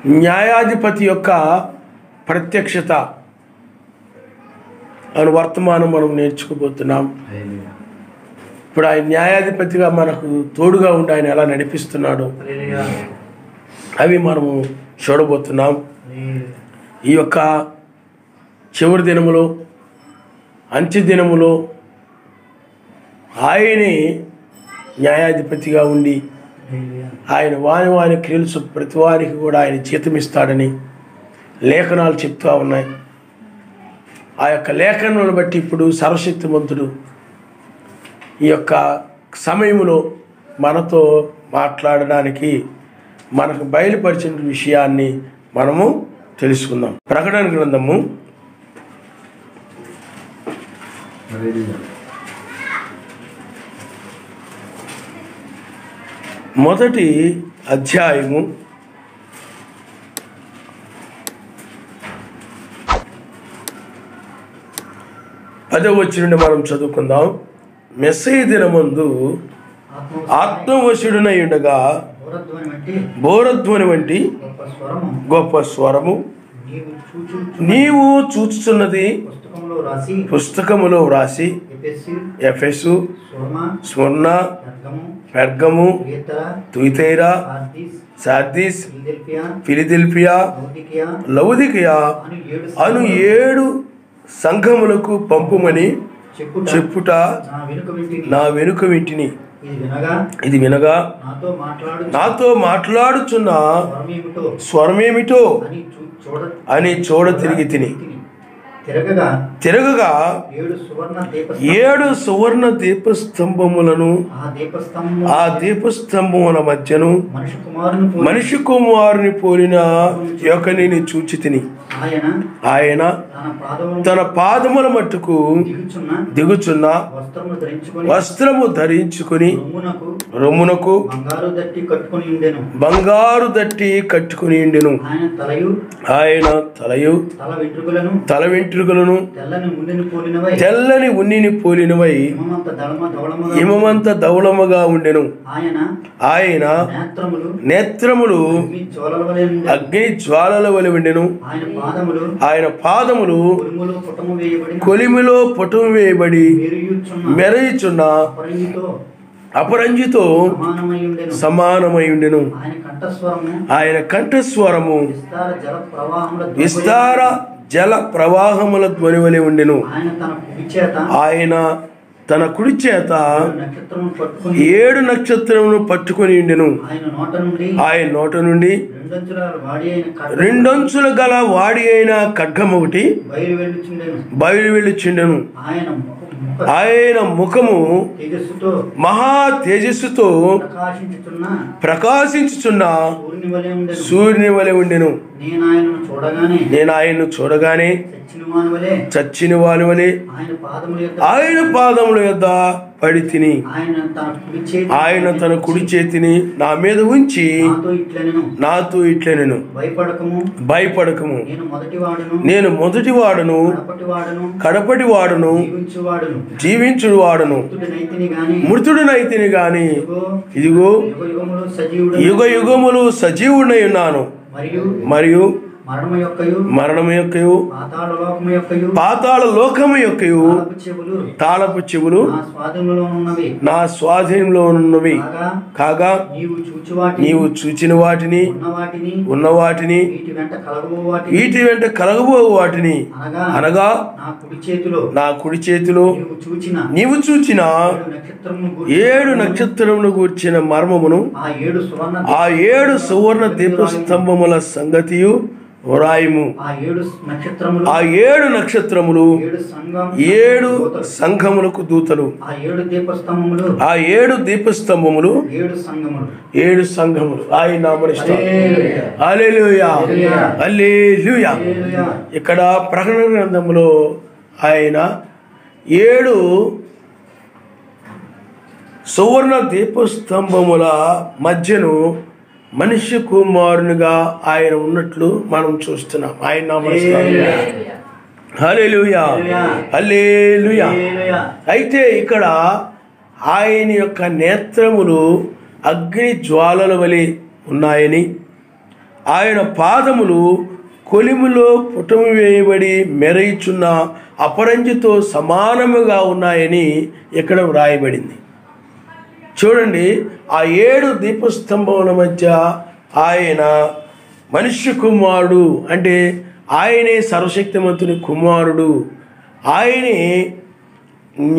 న్యాయాధిపతి యొక్క ప్రత్యక్షత అని వర్తమానం మనం నేర్చుకోబోతున్నాం. ఇప్పుడు ఆయన న్యాయాధిపతిగా మనకు తోడుగా ఉండి ఆయన ఎలా నడిపిస్తున్నాడు అవి మనము చూడబోతున్నాం. ఈ యొక్క చివరి దినములో, అంత్య దినములో ఆయనే న్యాయాధిపతిగా ఉండి ఆయన వాని క్రియలు ప్రతి వారికి కూడా ఆయన జీతం ఇస్తాడని లేఖనాలు చెప్తూ ఉన్నాయి. ఆ యొక్క లేఖనాలను బట్టి ఇప్పుడు సర్వశక్తిమంతుడు ఈ యొక్క సమయంలో మనతో మాట్లాడడానికి మనకు బయలుపరిచిన విషయాన్ని మనము తెలుసుకుందాం. ప్రకటన గ్రంథము 1వ అధ్యాయము 10వ వచనం మనం చదువుకుందాం. మెస్సయ దినమందు ఆత్మవశుడనై ఉండగా బోరధ్వని వంటి గొప్ప స్వరము నీవు చూచుచున్నది పుస్తకములో వ్రాసి ఎఫెసు, స్మర్ణ, పెర్గము, తుయితైరా, సార్దీస్, ఫిలదెల్ఫియా, లవొదికయ అను 7 సంఘములకు పంపుమని చెప్పుట నా వెనుక వింటిని. ఇది వినగా నాతో మాట్లాడుచున్న స్వరమేమిటో అని చూడ తిరిగి తిని తిరగగా 7 సువర్ణ దీపస్తంభములను ఆ దీపస్తంభముల మధ్యను మనిషి కుమారుని పోలిన యొక్కనిని చూచి తిని ఆయన తన పాదముల మట్టుకు దిగుచున్న వస్త్రము ధరించుకుని రొమ్మునకు బంగారు దట్టి కట్టుకుని ఉండెను. ఆయన తలయు తల వెంట్రుకలను తెల్లని ఉన్నిని పోలినవై హిమమంత ధవళముగా ఉండెను. ఆయన నేత్రములు అగ్ని జ్వాలల వలె ఉండెను. ఆయన పాదములు కొలిమిలో పుటము వేయబడి మెరయుచున్న అపరంజితో సమానమై ఉండెను. ఆయన కంఠస్వరము విస్తార జల ప్రవాహముల ధ్వని వలె ఉండెను. ఆయన తన కుడి చేత 7 నక్షత్రములను పట్టుకొని ఉండెను. ఆయన నోట నుండి 2 అంచుల గల వాడి అయిన ఖడ్గము ఒకటి బయలు వెళ్ళుచుండెను. ఆయన ముఖము మహా తేజస్సుతో ప్రకాశించుచున్న సూర్యుని వలె ఉండెను. నేను ఆయన్ను చూడగానే చచ్చిన వాని వలె ఆయన పాదముల యొద్ద పడి తిని ఆయన తన కుడి చేతిని నా మీద ఉంచి నాతో ఇట్లనెను, భయపడకము, నేను మొదటి వాడును కడపటి వాడును జీవించుడు వాడును, మృతుడునైతిని గాని ఇదిగో యుగ యుగములు సజీవుడై ఉన్నాను. మరియు మరణము యొక్కయు పాతాళ లోకము యొక్కయు తాళపు చెవులు నా స్వాధీనంలో ఉన్నవి కాగా నీవు చూచిన వాటిని ఉన్న వాటిని వీటి వెంట కలగబో వాటిని అనగా నా కుడి చేతిలో నీవు చూచిన 7 నక్షత్రమును గూర్చిన మర్మమును ఆ 7 సువర్ణ దీపస్తంభముల సంగతియు వ్రాయము. ఆ 7 నక్షత్రములు 7 సంఘములకు దూతలు. ఆ 7 దీపస్తంభములు 7 సంఘములు. ఆయన నామమున హల్లెలూయా హల్లెలూయా. ఇక్కడ ప్రకటన గ్రంథములో ఆయన 7 సువర్ణ దీపస్తంభముల మధ్యను మనిషి కుమారునిగా ఆయన ఉన్నట్లు మనం చూస్తున్నాం. ఆయన నామమున హల్లెలూయా హల్లెలూయా. అయితే ఇక్కడ ఆయన యొక్క నేత్రములు అగ్ని జ్వాలల వలె ఉన్నాయని, ఆయన పాదములు కొలిమిలో పుటము వేయబడి మెరయిచున్న అపరంజితో సమానముగా ఉన్నాయని ఇక్కడ వ్రాయబడింది. చూడండి, ఆ 7 దీపస్తంభముల మధ్య ఆయన మనుష్య కుమారుడు, అంటే ఆయనే సర్వశక్తిమంతుని కుమారుడు, ఆయనే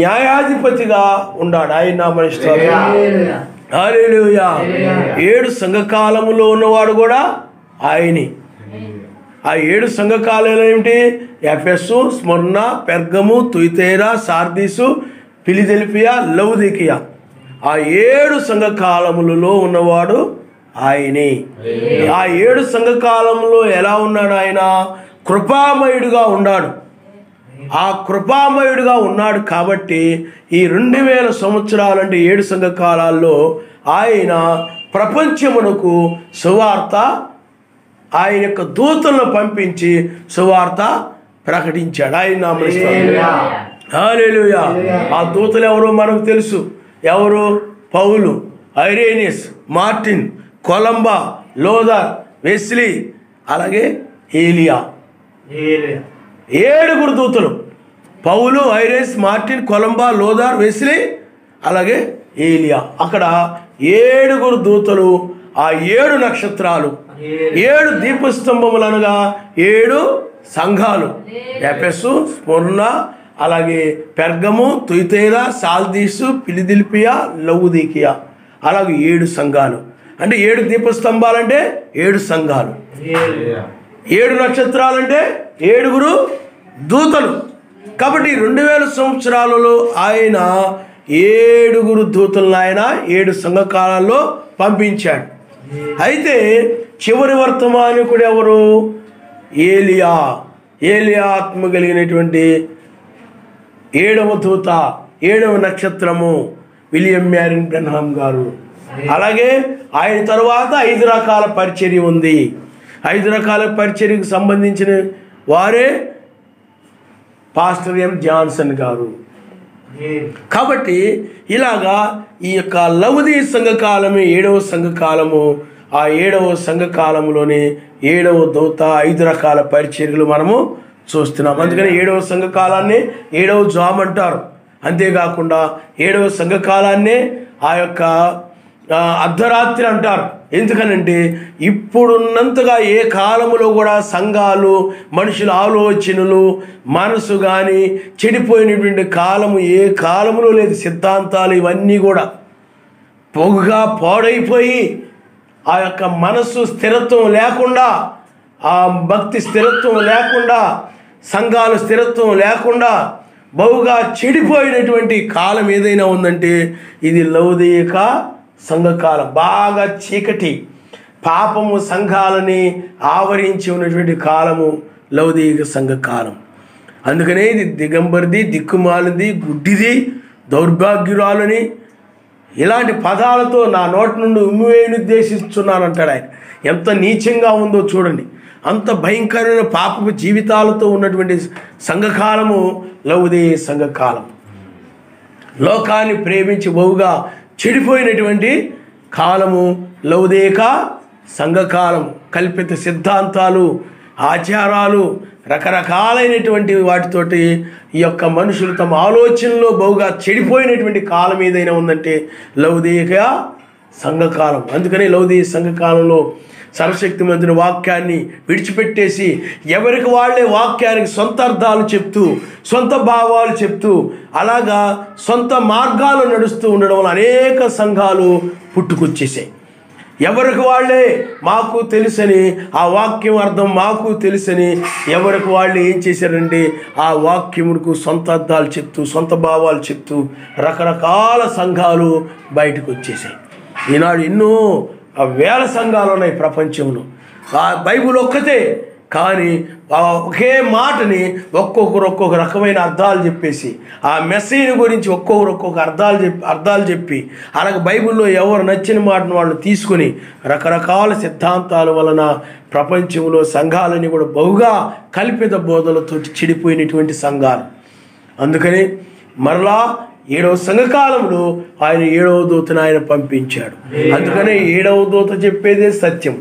న్యాయాధిపతిగా ఉన్నాడు. ఆయన నామనిస్తారు. హల్లెలూయా. 7 సంఘకాలములో ఉన్నవాడు కూడా ఆయనే. ఆ 7 సంఘకాలాలు ఏమిటి? ఎఫెసు, స్మరణ, పెర్గము, తుయితైరా, సార్దీసు, ఫిలదెల్ఫియా, లవొదికీయ. ఆ 7 సంఘకాలములలో ఉన్నవాడు ఆయనే. ఆ 7 సంఘకాలంలో ఎలా ఉన్నాడు? ఆయన కృపామయుడుగా ఉన్నాడు. ఆ కృపామయుడుగా ఉన్నాడు కాబట్టి ఈ 2000 సంవత్సరాలంటే 7 సంఘకాలాల్లో ఆయన ప్రపంచమునకు సువార్త, ఆయన యొక్క దూతలను పంపించి సువార్త ప్రకటించాడు. ఆయన నామమున హల్లెలూయా. ఆ దూతలు ఎవరో మనకు తెలుసు. ఎవరు? పౌలు, ఐరేనియస్, మార్టిన్, కొలంబా, లోదర్, వెస్లీ, అలాగే ఏలియా. 7 దూతలు. పౌలు, ఐరేనియస్, మార్టిన్, కొలంబా, లోదర్, వెస్లీ, అలాగే ఏలియా. అక్కడ 7 దూతలు, ఆ 7 నక్షత్రాలు, 7 దీపస్తంభములు అనగా 7 సంఘాలు. ఎఫెసు, స్మరణ, అలాగే పెర్గము, తుయితైరా, సార్దీసు, ఫిలదెల్ఫియా, లవొదికీయ, అలాగే 7 సంఘాలు. అంటే 7 దీపస్తంభాలంటే 7 సంఘాలు, 7 నక్షత్రాలంటే 7 దూతలు. కాబట్టి 2000 సంవత్సరాలలో ఆయన 7 దూతలను ఆయన 7 సంఘకాలాల్లో పంపించాడు. అయితే చివరి వర్తమానికుడు ఎవరు? ఏలియా. ఏలియా ఆత్మ కలిగినటువంటి 7వ దూత, 7వ నక్షత్రము విలియం మ్యారిన్ బ్రెన్హామ్ గారు. అలాగే ఆయన తరువాత 5 రకాల పరిచర్య ఉంది. 5 రకాల పరిచర్యకు సంబంధించిన వారే పాస్టర్ ఎం జాన్సన్ గారు. కాబట్టి ఇలాగా ఈ యొక్క లవొదికీయ సంఘకాలమే 7వ సంఘకాలము. ఆ 7వ సంఘకాలంలోనే 7వ దూత 5 రకాల పరిచర్యలు మనము చూస్తున్నాం. అందుకని 7వ సంఘకాలాన్ని 7వ జామ్ అంటారు. అంతేకాకుండా 7వ సంఘకాలాన్నే ఆ యొక్క అర్ధరాత్రి అంటారు. ఎందుకనంటే ఇప్పుడున్నంతగా ఏ కాలములో కూడా సంఘాలు, మనుషుల ఆలోచనలు, మనసు కానీ చెడిపోయినటువంటి కాలము ఏ కాలములో లేదు. సిద్ధాంతాలు ఇవన్నీ కూడా పొగగా పాడైపోయి ఆ యొక్క మనస్సు స్థిరత్వం లేకుండా, ఆ భక్తి స్థిరత్వం లేకుండా, సంఘాలు స్థిరత్వం లేకుండా బహుగా చెడిపోయినటువంటి కాలం ఏదైనా ఉందంటే ఇది లవొదికీయ సంఘకాలం. బాగా చీకటి, పాపము సంఘాలని ఆవరించి ఉన్నటువంటి కాలము లవొదికీయ సంఘకాలం. అందుకనే ఇది దిగంబరిది, దిక్కుమాలింది, గుడ్డిది, దౌర్భాగ్యురాలని ఇలాంటి పదాలతో నా నోటి నుండి ఉమ్మివేయని ఉద్దేశిస్తున్నానంటాడు ఆయన. ఎంత నీచంగా ఉందో చూడండి. అంత భయంకరమైన పాపపు జీవితాలతో ఉన్నటువంటి సంఘకాలము లవొదికీయ సంఘకాలం. లోకాన్ని ప్రేమించి బహుగా చెడిపోయినటువంటి కాలము లవొదికీయ సంఘకాలం. కల్పిత సిద్ధాంతాలు, ఆచారాలు, రకరకాలైనటువంటి వాటితోటి ఈ యొక్క మనుషులు తమ ఆలోచనలో బహుగా చెడిపోయినటువంటి కాలం ఏదైనా ఉందంటే లవొదికీయ సంఘకాలం. అందుకని లవొదికీయ సంఘకాలంలో సర్వశక్తిమంతుని వాక్యాన్ని విడిచిపెట్టేసి ఎవరికి వాళ్ళే వాక్యానికి సొంత అర్థాలు చెప్తూ, సొంత భావాలు చెప్తూ, అలాగా సొంత మార్గాలు నడుస్తూ ఉండడం వల్ల అనేక సంఘాలు పుట్టుకొచ్చేసాయి. ఎవరికి వాళ్ళే మాకు తెలుసని, ఆ వాక్యం అర్థం మాకు తెలుసని ఎవరికి వాళ్ళు ఏం చేశారంటే ఆ వాక్యములకు సొంత అర్థాలు చెప్తూ, సొంత భావాలు చెప్తూ రకరకాల సంఘాలు బయటకు వచ్చేసాయి. ఈనాడు ఎన్నో వేల సంఘాలు ఉన్నాయి ప్రపంచంలో. ఆ బైబిల్ ఒక్కతే, కానీ ఒకే మాటని ఒక్కొక్క రకమైన అర్థాలు చెప్పేసి, ఆ మెసేజ్ గురించి ఒక్కొక్క అర్థాలు చెప్పి అలాగే బైబిల్లో ఎవరు నచ్చిన మాటను వాళ్ళు తీసుకొని రకరకాల సిద్ధాంతాల వలన ప్రపంచంలో సంఘాలని కూడా బహుగా కల్పిత బోధలతో చెడిపోయినటువంటి సంఘాలు. అందుకని మరలా 7వ సంఘకాలంలో ఆయన 7వ దూతను ఆయన పంపించాడు. అందుకనే 7వ దూత చెప్పేదే సత్యం.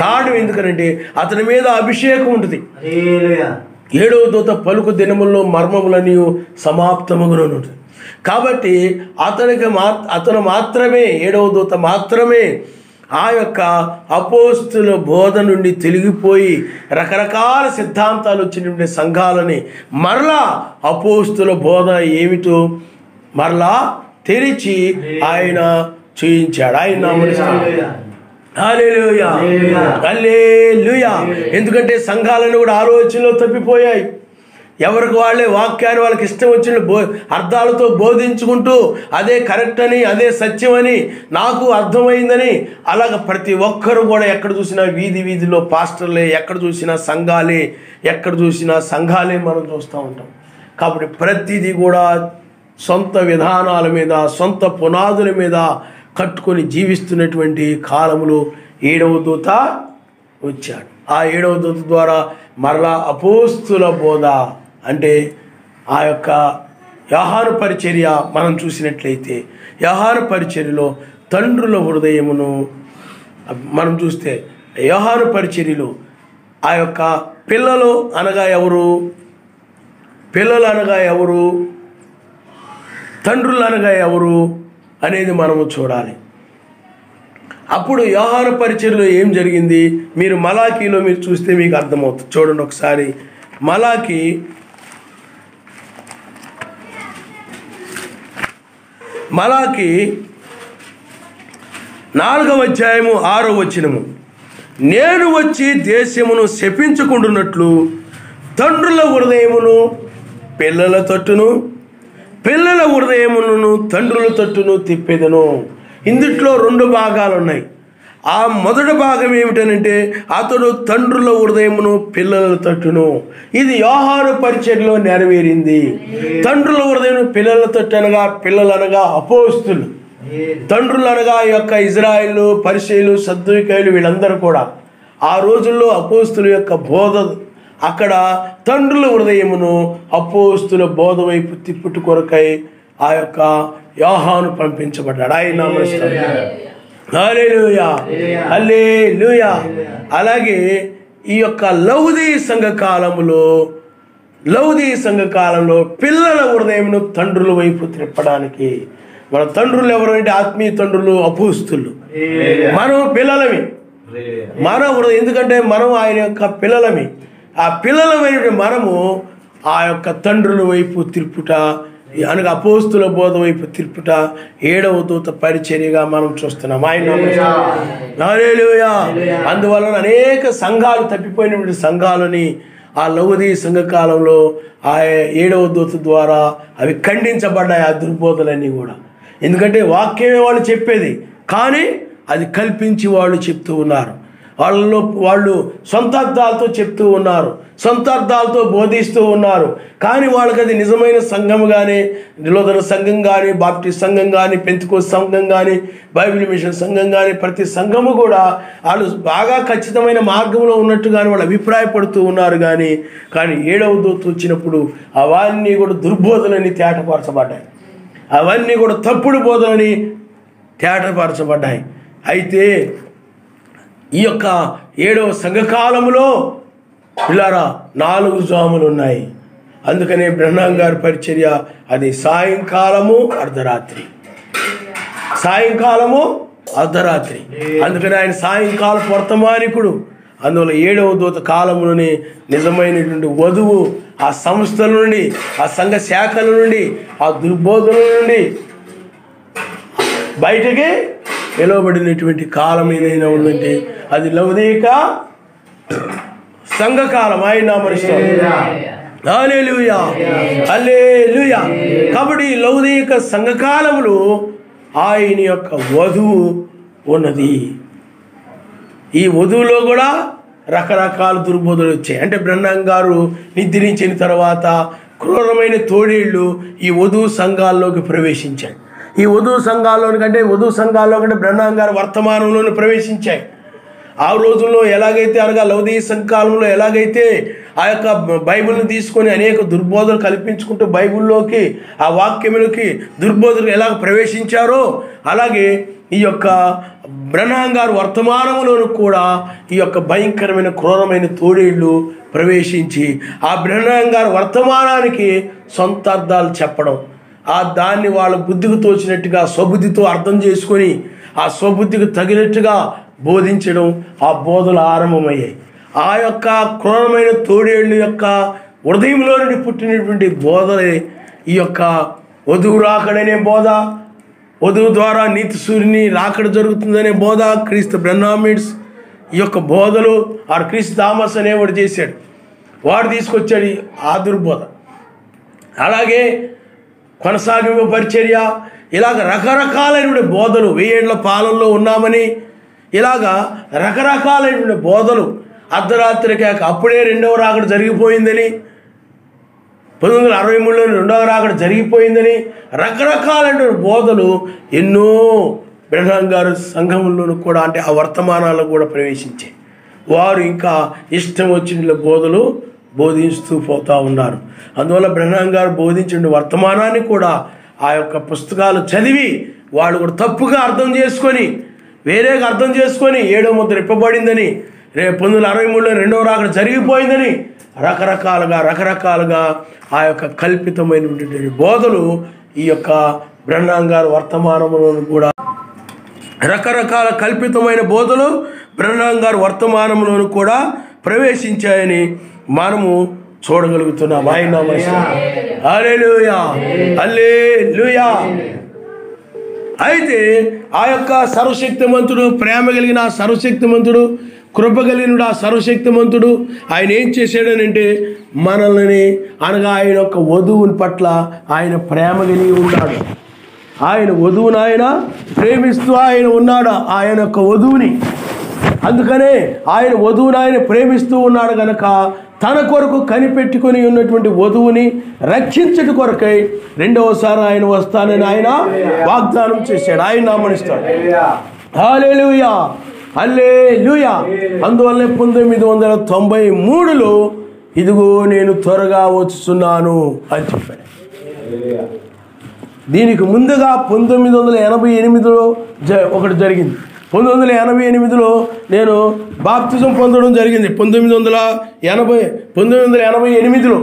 కారణం ఎందుకనంటే అతని మీద అభిషేకం ఉంటుంది. 7వ దూత పలుకు దినముల్లో మర్మములని సమాప్తముగా ఉంటుంది. కాబట్టి అతను మాత్రమే 7వ దూత మాత్రమే ఆ యొక్క అపోస్తుల బోధ నుండి తొలగిపోయి రకరకాల సిద్ధాంతాలు వచ్చినటువంటి సంఘాలని మరలా అపోస్తుల బోధ ఏమిటో మరలా తెరిచి ఆయన చూయించాడు. ఆయన హల్లెలూయా, హల్లెలూయా. ఎందుకంటే సంఘాలను కూడా ఆలోచనలో తప్పిపోయాయి. ఎవరికి వాళ్ళే వాక్యాన్ని వాళ్ళకి ఇష్టం వచ్చిన అర్థాలతో బోధించుకుంటూ అదే కరెక్ట్ అని, అదే సత్యమని, నాకు అర్థమైందని అలాగ ప్రతి ఒక్కరు కూడా ఎక్కడ చూసినా వీధిలో పాస్టర్లే, ఎక్కడ చూసినా సంఘాలే, ఎక్కడ చూసినా సంఘాలే మనం చూస్తూ ఉంటాం. కాబట్టి ప్రతిదీ కూడా సొంత విధానాల మీద, సొంత పునాదుల మీద కట్టుకొని జీవిస్తున్నటువంటి కాలంలో 7వ దూత వచ్చాడు. ఆ 7వ దూత ద్వారా మరలా అపోస్తుల బోధ అంటే ఆ యొక్క యోహాను పరిచర్య మనం చూసినట్లయితే యోహాను పరిచర్యలో తండ్రుల హృదయమును మనం చూస్తే యోహాను పరిచర్యలో ఆ యొక్క పిల్లలు అనగా ఎవరు, తండ్రులు అనగా ఎవరు అనేది మనము చూడాలి. అప్పుడు యోహాను పరిచర్యలో ఏం జరిగింది మీరు మలాకీలో మీరు చూస్తే మీకు అర్థమవుతుంది. చూడండి ఒకసారి. మలాకీ 4వ అధ్యాయము 6వ వచనము, నేను వచ్చి దేశమును శపించుకుంటున్నట్లు తండ్రుల హృదయమును పిల్లల తట్టును, పిల్లల హృదయములను తండ్రుల తట్టును తిప్పెదను. ఇందుట్లో 2 భాగాలు ఉన్నాయి. ఆ మొదటి భాగం ఏమిటనంటే అతడు తండ్రుల హృదయమును పిల్లల తట్టును. ఇది యోహాను పరిచర్యలో నెరవేరింది. తండ్రుల హృదయం పిల్లల తట్టు అనగా పిల్లలనగా అపోస్తులు, తండ్రులు అనగా ఈ యొక్క ఇజ్రాయేలు, పరిసయ్యులు, సద్దూకయ్యులు వీళ్ళందరూ కూడా ఆ రోజుల్లో అపోస్తుల యొక్క బోధ అక్కడ తండ్రుల హృదయమును అపోస్తుల బోధ వైపు తిప్పుట కొరకై ఆ యొక్క యోహాను పంపించబడ్డాడు. ఆయన హల్లెలూయా, హల్లెలూయా. అలాగే ఈ యొక్క లౌదీ సంఘ కాలంలో పిల్లల హృదయమును తండ్రుల వైపు త్రిప్పడానికి, మన తండ్రులు ఎవరంటే ఆత్మీయ తండ్రులు అపోస్తులు, మనం పిల్లలమి. మన హృదయం ఎందుకంటే మనం ఆయన యొక్క పిల్లలమి. ఆ పిల్లలమైన మనము ఆ యొక్క తండ్రుల వైపు తిరుపుట అనగా అపోస్తుల బోధ వైపు తిరుపుట 7వ దూత పరిచర్యగా మనం చూస్తున్నాం. ఆయన హల్లెలూయా. అందువలన అనేక సంఘాలు తప్పిపోయినటువంటి సంఘాలని ఆ లౌదీ సంఘకాలంలో ఆ 7వ దూత ద్వారా అవి ఖండించబడ్డాయి. ఆ దుర్బోధలన్నీ కూడా ఎందుకంటే వాక్యమే వాళ్ళు చెప్పేది, కానీ అది కల్పించి వాళ్ళు చెప్తూ ఉన్నారు. వాళ్ళు సొంత అర్థాలతో చెప్తూ ఉన్నారు, సొంత అర్థాలతో బోధిస్తూ ఉన్నారు. కానీ వాళ్ళకి అది నిజమైన సంఘం కానీ, నిరోధన సంఘం కానీ, బాప్టిస్ట్ సంఘం కానీ, పెంతెకోస్తు సంఘం కానీ, బైబిల్ మిషన్ సంఘం కానీ, ప్రతి సంఘము కూడా వాళ్ళు బాగా ఖచ్చితమైన మార్గంలో ఉన్నట్టుగానే వాళ్ళు అభిప్రాయపడుతూ ఉన్నారు. కానీ 7వ దూత వచ్చినప్పుడు అవన్నీ కూడా దుర్బోధనని తేటపరచబడ్డాయి, అవన్నీ కూడా తప్పుడు బోధనని తేటపరచబడ్డాయి. అయితే ఈ యొక్క 7వ సంఘకాలంలో పిల్లారా 4 జాములు ఉన్నాయి. అందుకనే బ్రహ్నాం గారి పరిచర్య అది సాయంకాలము అర్ధరాత్రి. అందుకని ఆయన సాయంకాల వర్తమానికుడు. అందువల్ల 7వ దూత కాలంలోనే నిజమైనటువంటి వధువు ఆ సంస్థల నుండి, ఆ సంఘ శాఖల నుండి, ఆ దుర్బోధల నుండి బయటకి నిలవబడినటువంటి కాలం ఏదైనా ఉందంటే అది లౌదీక సంఘకాలం. ఆయన హల్లెలూయా, హల్లెలూయా. కాబట్టి లౌదీక సంఘకాలంలో ఆయన యొక్క వధువు ఉన్నది. ఈ వధువులో కూడా రకరకాల దుర్బోధలు వచ్చాయి. అంటే బ్రహ్నాం గారు నిద్రించిన తర్వాత క్రూరమైన తోడేళ్ళు ఈ వధువు సంఘాల్లోకి ప్రవేశించాయి. ఈ వధువు సంఘాల్లోని కంటే బ్రహ్నాం గారు వర్తమానంలోనే ప్రవేశించాయి. ఆ రోజుల్లో ఎలాగైతే అనగా లౌదీ సంఘకాలంలో ఎలాగైతే ఆ యొక్క బైబిల్ని తీసుకొని అనేక దుర్బోధలు కల్పించుకుంటూ బైబిల్లోకి ఆ వాక్యములకి దుర్బోధలు ఎలాగ ప్రవేశించారో అలాగే ఈ యొక్క బ్రహ్నాం గారు వర్తమానంలోనూ కూడా ఈ యొక్క భయంకరమైన క్రూరమైన తోడేళ్ళు ప్రవేశించి ఆ బ్రహ్నాం గారు వర్తమానానికి సొంత అర్థాలు చెప్పడం, ఆ దాన్ని వాళ్ళ బుద్ధికి తోచినట్టుగా స్వబుద్ధితో అర్థం చేసుకొని ఆ స్వబుద్ధికి తగినట్టుగా బోధించడం, ఆ బోధలు ఆరంభమయ్యాయి. ఆ యొక్క క్రూరమైన తోడేళ్ళు యొక్క హృదయంలో నుండి పుట్టినటువంటి బోధలే ఈ యొక్క వధువు రాకడనే బోధ, వధువు ద్వారా నీతి సూర్యుని రాకడ జరుగుతుందనే బోధ, క్రీస్తు బ్రహ్మామిడ్స్ ఈ యొక్క బోధలు ఆ క్రీస్తు థామస్ అనేవాడు చేశాడు, వాడు తీసుకొచ్చాడు ఆ దుర్బోధ. అలాగే కొనసాగింపు పరిచర్య, ఇలాగ రకరకాలైన బోధలు, 1000 ఏళ్ల పాలనలో ఉన్నామని ఇలాగా రకరకాలైన బోధలు, అర్ధరాత్రి కాక అప్పుడే రెండవ రాకడ జరిగిపోయిందని, 1963లో రెండవ రాకడ జరిగిపోయిందని రకరకాలైన బోధలు ఎన్నో బ్రహ్నాం గారు సంఘంలోనూ కూడా, అంటే ఆ వర్తమానాల్లో కూడా ప్రవేశించాయి. వారు ఇంకా ఇష్టం వచ్చిన బోధలు బోధిస్తూ పోతూ ఉన్నారు. అందువల్ల బ్రహ్నాం గారు బోధించిన వర్తమానాన్ని కూడా ఆ యొక్క పుస్తకాలు చదివి వాళ్ళు కూడా తప్పుగా అర్థం చేసుకొని, వేరేగా అర్థం చేసుకొని 7వ ముద్ర ఇప్పబడిందని, 1963లో రెండవ రాకడ జరిగిపోయిందని రకరకాలుగా ఆ యొక్క కల్పితమైనటువంటి బోధలు ఈ యొక్క బ్రహ్నాం గారు వర్తమానంలోనూ కూడా రకరకాల కల్పితమైన బోధలు బ్రహ్నాం గారు వర్తమానంలోనూ కూడా ప్రవేశించాయని మనము చూడగలుగుతున్నాం. ఆయన నామమున హల్లెలూయా, హల్లెలూయా. అయితే ఆ యొక్క సర్వశక్తిమంతుడు, ప్రేమ కలిగిన సర్వశక్తిమంతుడు, కృప కలిగిన ఆ సర్వశక్తిమంతుడు ఆయన ఏం చేశాడనంటే మనల్ని, అనగా ఆయన యొక్క వధువుని పట్ల ఆయన ప్రేమ కలిగి ఉన్నాడు. ఆయన వధువుని ఆయన ప్రేమిస్తూ ఆయన ఉన్నాడు, ఆయన యొక్క వధువుని. అందుకనే ఆయన వధువుని ఆయన ప్రేమిస్తూ ఉన్నాడు కనుక తన కొరకు కనిపెట్టుకొని ఉన్నటువంటి వధువుని రక్షించట కొరకై రెండవసారి ఆయన వస్తానని ఆయన వాగ్దానం చేశాడు. ఆయన నామమునిస్తాడు. హల్లెలూయా, హల్లెలూయా. అందువల్లనే 1993లో ఇదిగో నేను త్వరగా వచ్చుచున్నాను అని చెప్పాడు. దీనికి ముందుగా 1988లో ఒకటి జరిగింది. 1988లో నేను బాప్తిజం పొందడం జరిగింది. 1988లో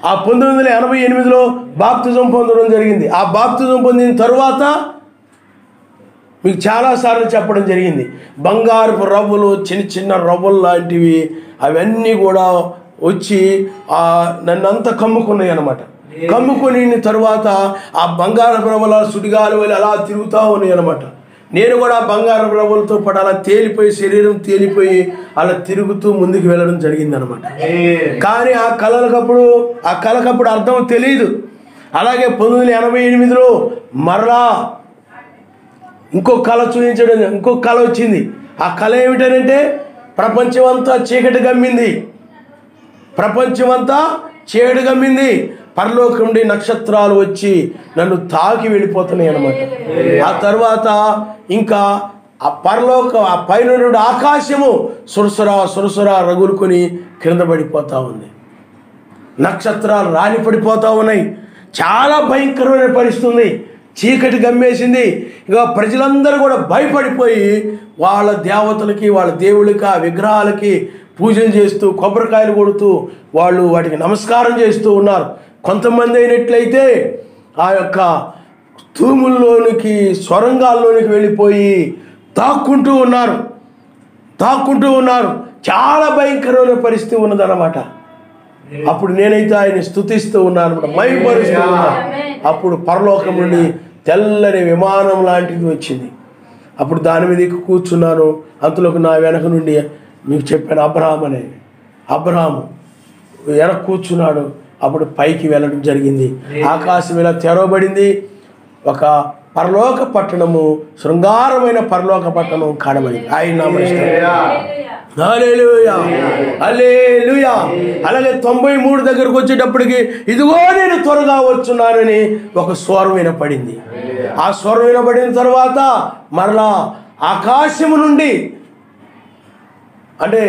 ఆ 1988లో బాప్తిజం పొందడం జరిగింది. ఆ బాప్తిజం పొందిన తరువాత మీకు చాలాసార్లు చెప్పడం జరిగింది, బంగారపు రవ్వలు, చిన్న రవ్వలు లాంటివి అవన్నీ కూడా వచ్చి నన్నంతా కమ్ముకున్నాయి అన్నమాట. కమ్ముకొని తరువాత ఆ బంగారపు రవ్వల సుడిగాలు వెళ్ళి అలా తిరుగుతూ ఉన్నాయి అన్నమాట. నేను కూడా బంగారపు రవ్వలతో పాటు అలా తేలిపోయి, శరీరం తేలిపోయి అలా తిరుగుతూ ముందుకు వెళ్ళడం జరిగింది అనమాట. కానీ ఆ కళకప్పుడు అర్థం తెలియదు. అలాగే 1988లో మరలా ఇంకొక కళ చూపించడం, ఇంకొక కళ వచ్చింది. ఆ కళ ఏమిటనంటే ప్రపంచమంతా చీకటి గమ్మింది, ప్రపంచమంతా చీకటి గమ్మింది, పరలోకం నుండి నక్షత్రాలు వచ్చి నన్ను తాకి వెళ్ళిపోతున్నాయి అన్నమాట. ఆ తర్వాత ఇంకా ఆ పైన ఆకాశము సురసురా రగులుకొని కింద పడిపోతూ ఉంది, నక్షత్రాలు రాలి పడిపోతూ ఉన్నాయి. చాలా భయంకరమైన పరిస్థితి, చీకటి గమ్మేసింది. ఇక ప్రజలందరూ కూడా భయపడిపోయి వాళ్ళ దేవతలకి, వాళ్ళ దేవుళ్ళకి, ఆ విగ్రహాలకి పూజలు చేస్తూ, కొబ్బరికాయలు కొడుతూ వాళ్ళు వాటికి నమస్కారం చేస్తూ ఉన్నారు. కొంతమంది అయినట్లయితే ఆ యొక్క తూముల్లోనికి, స్వరంగాల్లోనికి వెళ్ళిపోయి దాక్కుంటూ ఉన్నారు. చాలా భయంకరమైన పరిస్థితి ఉన్నదన్నమాట. అప్పుడు నేనైతే ఆయన స్తుతిస్తూ ఉన్నాను, మహిమపరుస్తూ ఉన్నాను. అప్పుడు పరలోకం నుండి తెల్లని విమానం లాంటిది వచ్చింది. అప్పుడు దాని మీద కూర్చున్నాను. అంతలోకి నా వెనక నుండి మీకు చెప్పాను అబ్రహాము వెనక కూర్చున్నాడు. అప్పుడు పైకి వెళ్ళడం జరిగింది. ఆకాశం ఇలా తెరవబడింది. ఒక పరలోక పట్టణము, శృంగారమైన పరలోక పట్టణం కాడబడింది. ఆయన నామమున హల్లెలూయా, హల్లెలూయా. అలాగే 93 దగ్గరకు వచ్చేటప్పటికి ఇదిగో నేను త్వరగా వచ్చున్నానని ఒక స్వరం వినపడింది. ఆ స్వరం వినపడిన తర్వాత మరలా ఆకాశము నుండి, అంటే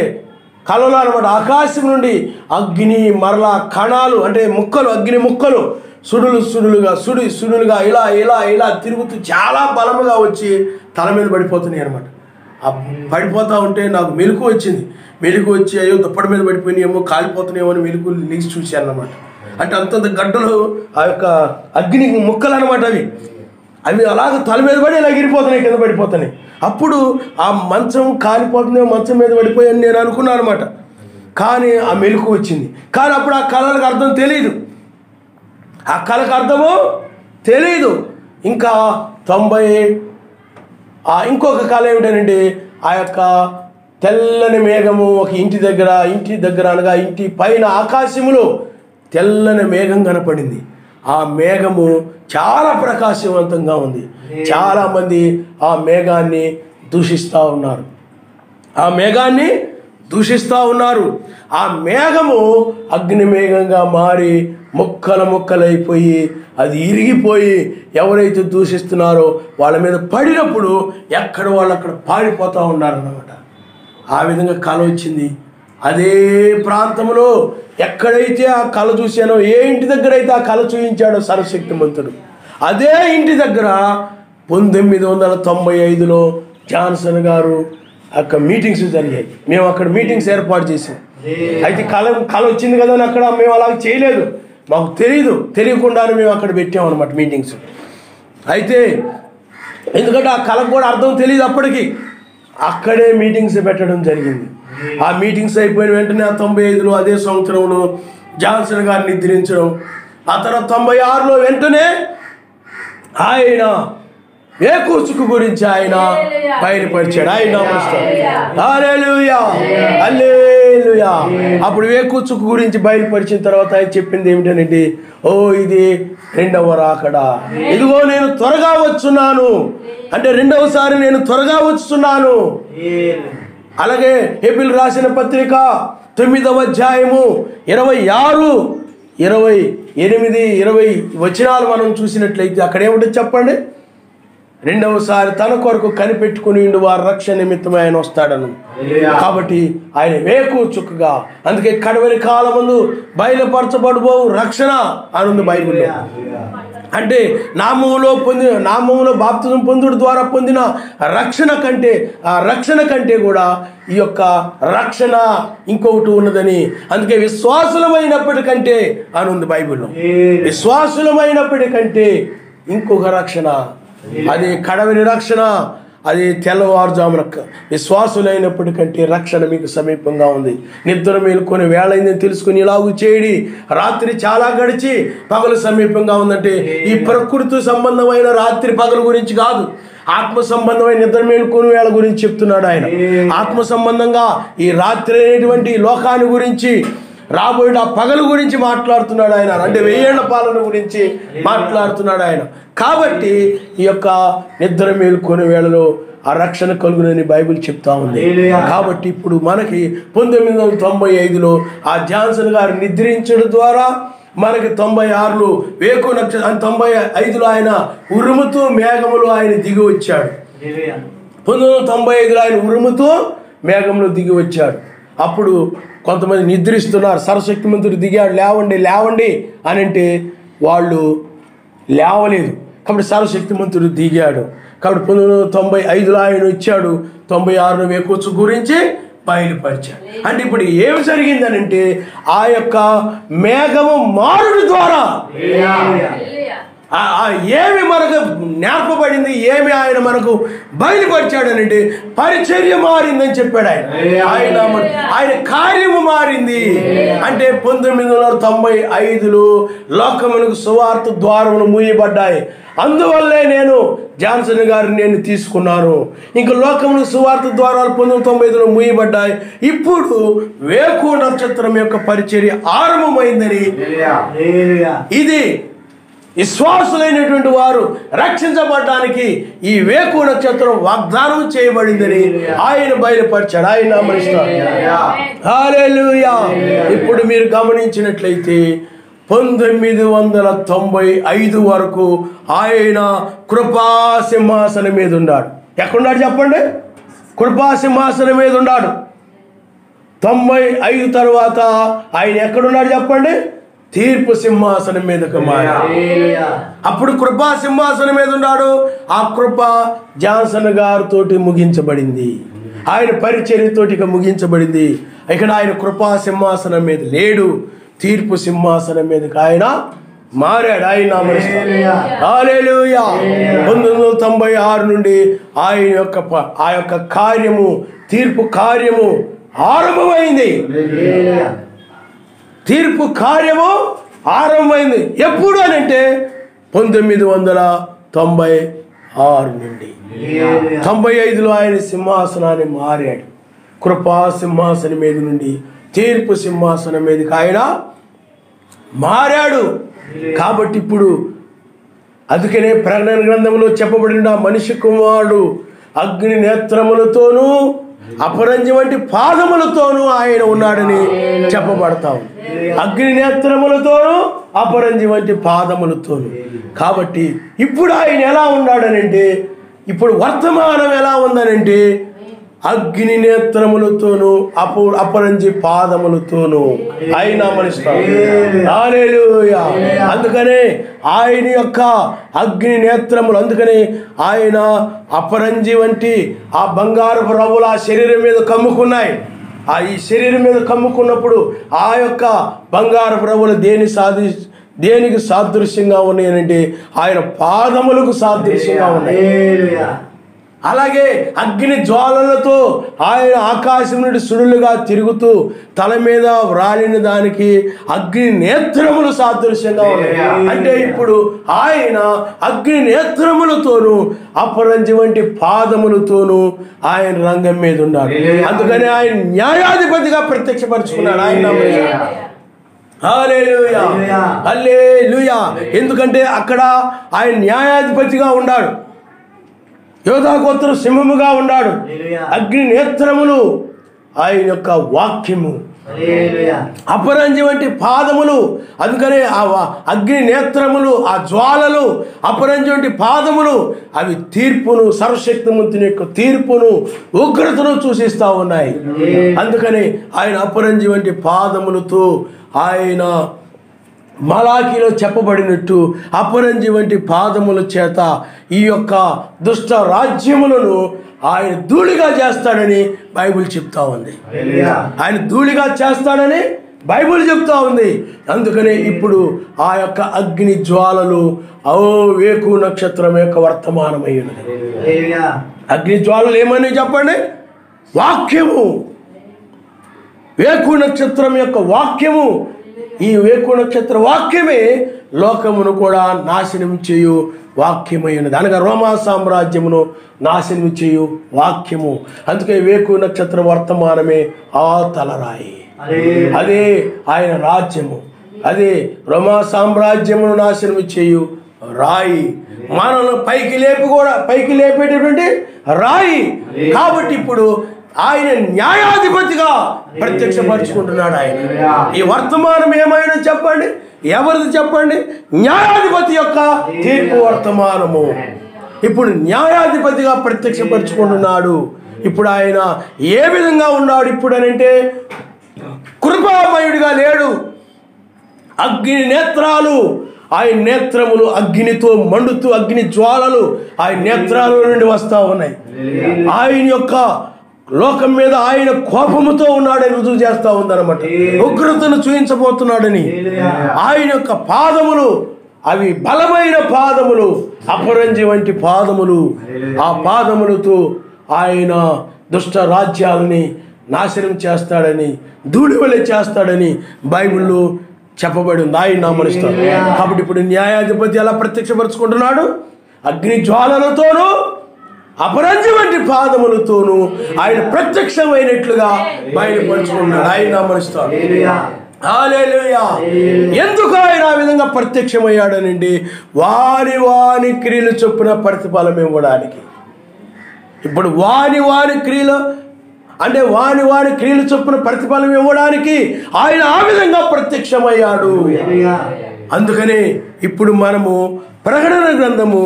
కళలు అనమాట, ఆకాశం నుండి అగ్ని, మరలా కణాలు, అంటే ముక్కలు, అగ్ని ముక్కలు సుడులుగా ఇలా ఇలా ఇలా తిరుగుతూ చాలా బలముగా వచ్చి తల మీద పడిపోతున్నాయి అనమాట. పడిపోతూ ఉంటే నాకు మెలకు వచ్చింది. మెలకు వచ్చి అయ్యో దుప్పటి మీద పడిపోయినాయేమో, కాలిపోతున్నాయేమో అని మెలకు లేచి చూశాను అనమాట. అంటే అంతంత గడ్డలు ఆ యొక్క అగ్ని ముక్కలు అనమాట. అవి అలాగ తల మీద పడి ఇలా ఎగిరిపోతున్నాయి, కింద పడిపోతున్నాయి. అప్పుడు ఆ మంచం కాలిపోతుందేమో, మంచం మీద పడిపోయాను నేను అనుకున్నాను అనమాట. కానీ ఆ మెలకు వచ్చింది. కానీ అప్పుడు ఆ కళలకు అర్థం తెలియదు, ఆ కళకు అర్థము తెలియదు. ఇంకా ఇంకొక కళ ఏమిటనండి, ఆ యొక్క తెల్లని మేఘము ఒక ఇంటి దగ్గర అనగా ఇంటి పైన ఆకాశములో తెల్లని మేఘం కనపడింది. ఆ మేఘము చాలా ప్రకాశవంతంగా ఉంది. చాలామంది ఆ మేఘాన్ని దూషిస్తూ ఉన్నారు. ఆ మేఘము అగ్ని మేఘంగా మారి ముక్కలైపోయి అది ఇరిగిపోయి ఎవరైతే దూషిస్తున్నారో వాళ్ళ మీద పడినప్పుడు ఎక్కడ వాళ్ళు అక్కడ పారిపోతూ ఉన్నారన్నమాట. ఆ విధంగా కళ వచ్చింది. అదే ప్రాంతంలో ఎక్కడైతే ఆ కళ చూశానో, ఏ ఇంటి దగ్గర అయితే ఆ కళ చూపించాడో సర్వశక్తిమంతుడు, అదే ఇంటి దగ్గర 1995లో జాన్సన్ గారు అక్కడ మీటింగ్స్ జరిగాయి. మేము అక్కడ మీటింగ్స్ ఏర్పాటు చేసాం. అయితే కళ వచ్చింది కదా అని అక్కడ మేము అలా చేయలేదు, మాకు తెలియకుండానే మేము అక్కడ పెట్టామన్నమాట మీటింగ్స్. అయితే ఎందుకంటే ఆ కళకు కూడా అర్థం తెలియదు అప్పటికి, అక్కడే మీటింగ్స్ పెట్టడం జరిగింది. ఆ మీటింగ్స్ అయిపోయిన వెంటనే 95లో అదే సంవత్సరంలో జాన్సన్ గారిని నిద్రించడం, ఆ తర్వాత 96లో వెంటనే ఆయన వేకుచుక్కు గురించి ఆయన బయలుపరిచాడు. ఆయన హల్లెలూయా హల్లెలూయా. అప్పుడు వేకుచుక్కు గురించి బయలుపరిచిన తర్వాత ఆయన చెప్పింది ఏమిటంటే, ఇది రెండవ రాకడ, ఇదిగో నేను త్వరగా వచ్చున్నాను అంటే రెండవసారి నేను త్వరగా వచ్చున్నాను. అలాగే హెబ్రీయులకు రాసిన పత్రిక 9వ అధ్యాయము 26, 28, 20 వచనాలు మనం చూసినట్లయితే అక్కడ ఏమిటో చెప్పండి. రెండవసారి తన కొరకు కనిపెట్టుకుని వారి రక్షణ నిమిత్తం ఆయన వస్తాడను. కాబట్టి ఆయన వేకుచుక్కగా, అందుకే కడవరి కాలమందు బయలుపరచబడుబో రక్షణ అనుంది బైబిల్లో. అంటే నామములో బాప్తిజం పొందుడు ద్వారా పొందిన రక్షణ కంటే కూడా ఈ యొక్క రక్షణ ఇంకొకటి ఉన్నదని, అందుకే విశ్వాసులమైనప్పటికంటే అనుంది బైబిల్లో. విశ్వాసులమైనప్పటికంటే ఇంకొక రక్షణ, అది కడవరి రక్షణ, అది తెల్లవారుజామున విశ్వాసులైనప్పటికంటే రక్షణ మీకు సమీపంగా ఉంది. నిద్ర మేలుకొని వేళైందని తెలుసుకుని ఇలాగూ చేయడి. రాత్రి చాలా గడిచి పగలు సమీపంగా ఉందంటే ఈ ప్రకృతి సంబంధమైన రాత్రి పగలు గురించి కాదు, ఆత్మ సంబంధమైన నిద్ర మేలుకొని వేళ గురించి చెప్తున్నాడు ఆయన. ఆత్మ సంబంధంగా ఈ రాత్రి అనేటువంటి లోకాన్ని గురించి, రాబోయే ఆ పగలు గురించి మాట్లాడుతున్నాడు ఆయన. అంటే 1000 ఏళ్ల పాలన గురించి మాట్లాడుతున్నాడు ఆయన. కాబట్టి ఈ యొక్క నిద్ర మేలుకొని వేళలో ఆ రక్షణ కలుగునని బైబిల్ చెప్తా ఉంది. కాబట్టి ఇప్పుడు మనకి 1995లో ఆ జాన్సన్ గారు నిద్రించడం ద్వారా మనకి 96లో వేకు నక్షత్రం, 95లో ఆయన ఉరుముతూ మేఘములు ఆయన దిగి వచ్చాడు. 1995లో ఆయన ఉరుముతూ మేఘంలో దిగి వచ్చాడు. అప్పుడు కొంతమంది నిద్రిస్తున్నారు, సర్వశక్తిమంతుడు దిగాడు, లేవండి అని అంటే వాళ్ళు లేవలేదు. కాబట్టి సర్వశక్తిమంతుడు దిగాడు. కాబట్టి 1995లో ఆయన వచ్చాడు, 96లో వేకుచు గురించి బయలుపరిచాడు. అంటే ఇప్పుడు ఏమి జరిగిందనంటే ఆ యొక్క మేఘము మారుడు ద్వారా ఏమి మనకు నేర్పబడింది, ఏమి ఆయన మనకు బయలుపరిచాడనంటే పరిచర్య మారిందని చెప్పాడు ఆయన కార్యము మారింది. అంటే 1995లో లోకమునకు సువార్త ద్వారములు మూయబడ్డాయి. అందువల్లే నేను జాన్సన్ గారిని నేను తీసుకున్నాను. ఇంకా లోకమునకు సువార్త ద్వారాలు 1995లో మూయబడ్డాయి. ఇప్పుడు వేకు నక్షత్రం యొక్క పరిచర్య ఆరంభమైందని, ఇది విశ్వాసులైనటువంటి వారు రక్షించబడడానికి ఈ వేకు నక్షత్రం వాగ్దానం చేయబడిందని ఆయన బయలుపరిచాడు. ఆయన నామమున హల్లెలూయా. ఇప్పుడు మీరు గమనించినట్లయితే 1995 వరకు ఆయన కృపాసింహాసనం మీద ఉన్నాడు. ఎక్కడున్నాడు చెప్పండి? కృపాసింహాసనం మీద ఉన్నాడు. 95 తర్వాత ఆయన ఎక్కడున్నాడు చెప్పండి? తీర్పు సింహాసనం మీదకు మారాడు. అప్పుడు కృపా సింహాసనం మీద ఉన్నాడు. ఆ కృప జాన్సన్ గారితోటి ముగించబడింది. ఆయన పరిచర్యతోటి ఇక ముగించబడింది. ఇక్కడ ఆయన కృపా సింహాసనం మీద లేడు, తీర్పు సింహాసనం మీదకి ఆయన మారాడు. ఆయన హల్లెలూయా. 1996 నుండి ఆ యొక్క కార్యము, తీర్పు కార్యము ఆరంభమైంది. తీర్పు కార్యము ఆరంభమైంది. ఎప్పుడు అని అంటే 1996 నుండి 95లో ఆయన సింహాసనాన్ని మారాడు. కృపా సింహాసనం మీద నుండి తీర్పు సింహాసనం మీదకి ఆయన మారాడు. కాబట్టి ఇప్పుడు అందుకనే ప్రకటన గ్రంథంలో చెప్పబడిన మనిషి కుమారుడు అగ్ని నేత్రములతోనూ అపరంజి వంటి పాదములతోనూ ఆయన ఉన్నాడని చెప్పబడతాం. అగ్ని నేత్రములతోనూ అపరంజి వంటి పాదములతోనూ. కాబట్టి ఇప్పుడు ఆయన ఎలా ఉన్నాడనంటే, ఇప్పుడు వర్తమానం ఎలా ఉందనంటే అగ్ని నేత్రములతోనూ అపరంజి పాదములతోనూ ఆయన మనిస్తాడు. హల్లెలూయా. అందుకనే ఆయన యొక్క అగ్ని నేత్రములు, అందుకనే ఆయన అపరంజి వంటి ఆ బంగారపు రవ్వులు ఆ శరీరం మీద కమ్ముకున్నాయి. ఈ శరీరం మీద కమ్ముకున్నప్పుడు ఆ యొక్క బంగారపు రవ్వులు దేనికి సాదృశ్యంగా ఉన్నాయనంటే ఆయన పాదములకు సాదృశ్యంగా ఉన్నాయి. అలాగే అగ్ని జ్వాలలతో ఆయన ఆకాశం నుండి సుడులుగా తిరుగుతూ తల మీద వ్రాలిన దానికి అగ్ని నేత్రములు సాదృశ్యంగా ఉన్నాయి. అంటే ఇప్పుడు ఆయన అగ్ని నేత్రములతోనూ అపరంజి వంటి పాదములతోనూ ఆయన రంగం మీద ఉన్నాడు. అందుకని ఆయన న్యాయాధిపతిగా ప్రత్యక్షపరుచుకున్నాడు. ఆయన హల్లెలూయా, హల్లెలూయా. ఎందుకంటే అక్కడ ఆయన న్యాయాధిపతిగా ఉన్నాడు. యోధా గోత్రం సింహముగా ఉన్నాడు. అగ్ని నేత్రములు ఆయన యొక్క వాక్యము, అపరంజి వంటి పాదములు. అందుకనే ఆ అగ్ని నేత్రములు, ఆ జ్వాలలు, అపరంజి వంటి పాదములు అవి తీర్పును, సర్వశక్తిమంతుని యొక్క తీర్పును, ఉగ్రతను సూచిస్తూ ఉన్నాయి. అందుకని ఆయన అపరంజి వంటి పాదములతో ఆయన మలాకీలో చెప్పబడినట్టు అపరంజి వంటి పాదముల చేత ఈ యొక్క దుష్ట రాజ్యములను ఆయన ధూళిగా చేస్తాడని బైబిల్ చెప్తా ఉంది. ఆయన ధూళిగా చేస్తాడని బైబిల్ చెప్తా ఉంది. అందుకనే ఇప్పుడు ఆ యొక్క అగ్ని జ్వాలలు వేకు నక్షత్రం యొక్క వర్తమానమై ఉన్నది. అగ్ని జ్వాలలు ఏమని చెప్పండి? వాక్యము. వేకు నక్షత్రం యొక్క వాక్యము. ఈ వేకు నక్షత్ర వాక్యమే లోకమును కూడా నాశనం చేయు వాక్యమై ఉన్నది. అనగా రోమా సామ్రాజ్యమును నాశనం చేయు వాక్యము. అందుకే వేకు నక్షత్ర వర్తమానమే ఆ తలరాయి. అదే ఆయన రాజ్యము. అదే రోమా సామ్రాజ్యమును నాశనం చేయు రాయి. మనల్ని పైకి లేపేటటువంటి రాయి. కాబట్టి ఇప్పుడు ఆయన న్యాయాధిపతిగా ప్రత్యక్షపరుచుకుంటున్నాడు. ఆయన ఈ వర్తమానం ఏమైనా చెప్పండి, ఎవరిది చెప్పండి? న్యాయాధిపతి యొక్క తీర్పు వర్తమానము. ఇప్పుడు న్యాయాధిపతిగా ప్రత్యక్షపరుచుకుంటున్నాడు. ఇప్పుడు ఆయన ఏ విధంగా ఉన్నాడు ఇప్పుడు అనంటే కృపామయుడిగా లేడు. అగ్ని నేత్రాలు, ఆయన నేత్రములు అగ్నితో మండుతూ అగ్ని జ్వాలలు ఆయన నేత్రాల నుండి వస్తూ ఉన్నాయి. ఆయన యొక్క లోకం మీద ఆయన కోపముతో ఉన్నాడని రుజువు చేస్తూ ఉందన్నమాట. ఉగ్రతను చూపించబోతున్నాడని. ఆయన యొక్క పాదములు అవి బలమైన పాదములు, అపరంజి వంటి పాదములు. ఆ పాదములతో ఆయన దుష్ట రాజ్యాలని నాశనం చేస్తాడని, ధూళివలె చేస్తాడని బైబిల్లో చెప్పబడి ఉంది. ఆయన నామరుస్తాడు. కాబట్టి ఇప్పుడు న్యాయాధిపతి ఎలా ప్రత్యక్షపరుచుకుంటున్నాడు? అగ్ని జ్వాలలతోనూ అపరంజి వంటి పాదములతోనూ ఆయన ప్రత్యక్షమైనట్లుగా బయలుపరుచుకున్నాడు. ఆయన నామరుస్తాడు. హల్లెలూయా. ఎందుకు ఆయన ఆ విధంగా ప్రత్యక్షమయ్యాడనండి? వాని క్రియలు చొప్పున ప్రతిఫలం ఇవ్వడానికి. ఇప్పుడు వాని క్రియలు అంటే వాని క్రియలు చొప్పున ప్రతిఫలం ఇవ్వడానికి ఆయన ఆ విధంగా ప్రత్యక్షమయ్యాడు. అందుకనే ఇప్పుడు మనము ప్రకటన గ్రంథము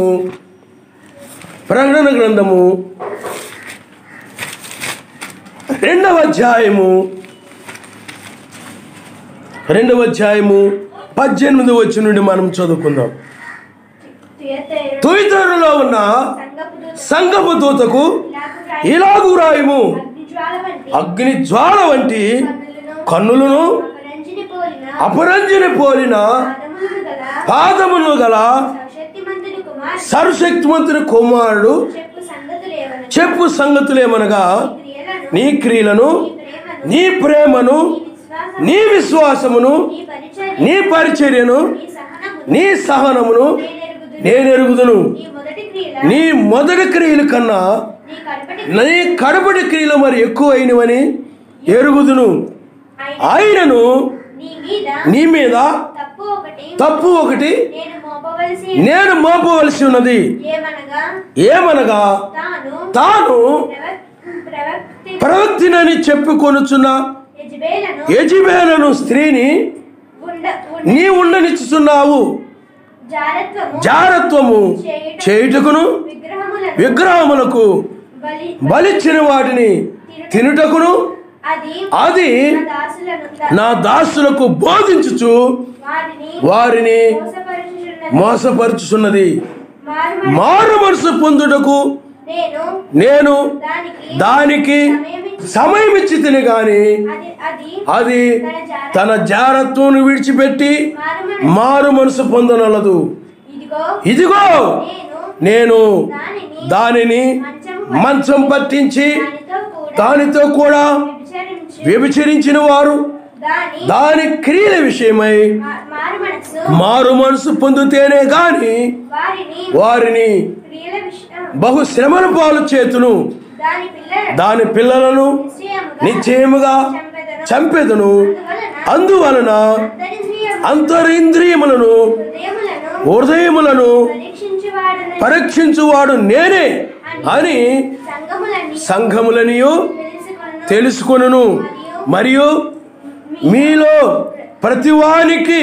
2వ అధ్యాయము 18 వచనం నుండి మనం చదువుకుందాం. తుయతైరులో ఉన్న సంఘపు దూతకు ఇలాగు రాయము, అగ్ని జ్వాల వంటి కన్నులను అపరంజిని పోలిన పాదములు గల సర్వశక్తిమంతుని కుమారుడు చెప్పు సంగతులేమనగా, నీ క్రియలను, నీ ప్రేమను, నీ విశ్వాసమును, నీ పరిచర్యను, నీ సహనమును నేను ఎరుగుదును. నీ మొదటి క్రియల కన్నా నీ కడపటి క్రియలు మరి ఎక్కువ అయినవని ఎరుగుదును. ఆయనను నీ మీద తప్పు ఒకటి నేను మోపవలసి ఉన్నది. ఏమనగా తాను ప్రవక్తినని చెప్పుకొనుచున్న యెజబెలను స్త్రీని నీ ఉండనిచ్చుచున్నావు. జారత్వము చేయుటకును విగ్రహములకు బలిచ్చిన వాటిని తినుటకును అది నా దాసులకు బోధించుచు వారిని మోసపరుచుచున్నది. మారు మనసు పొందుటకు నేను దానికి సమయం ఇచ్చి తిని గాని అది తన జారత్వం విడిచిపెట్టి మారు మనసు పొందనలదు. ఇదిగో నేను దానిని మంచం పట్టించి దానితో కూడా వ్యభిచరించిన వారు దాని క్రియల విషయమై మారు మనసు పొందితేనే గాని వారిని బహు శ్రమల పాలు చేతును. దాని పిల్లలను నిశ్చయముగా చంపెదను. అందువలన అంతరింద్రియములను హృదయములను పరీక్షించువాడు నేనే అని సంఘములనియు తెలుసుకొనును. మరియు మీలో ప్రతివానికి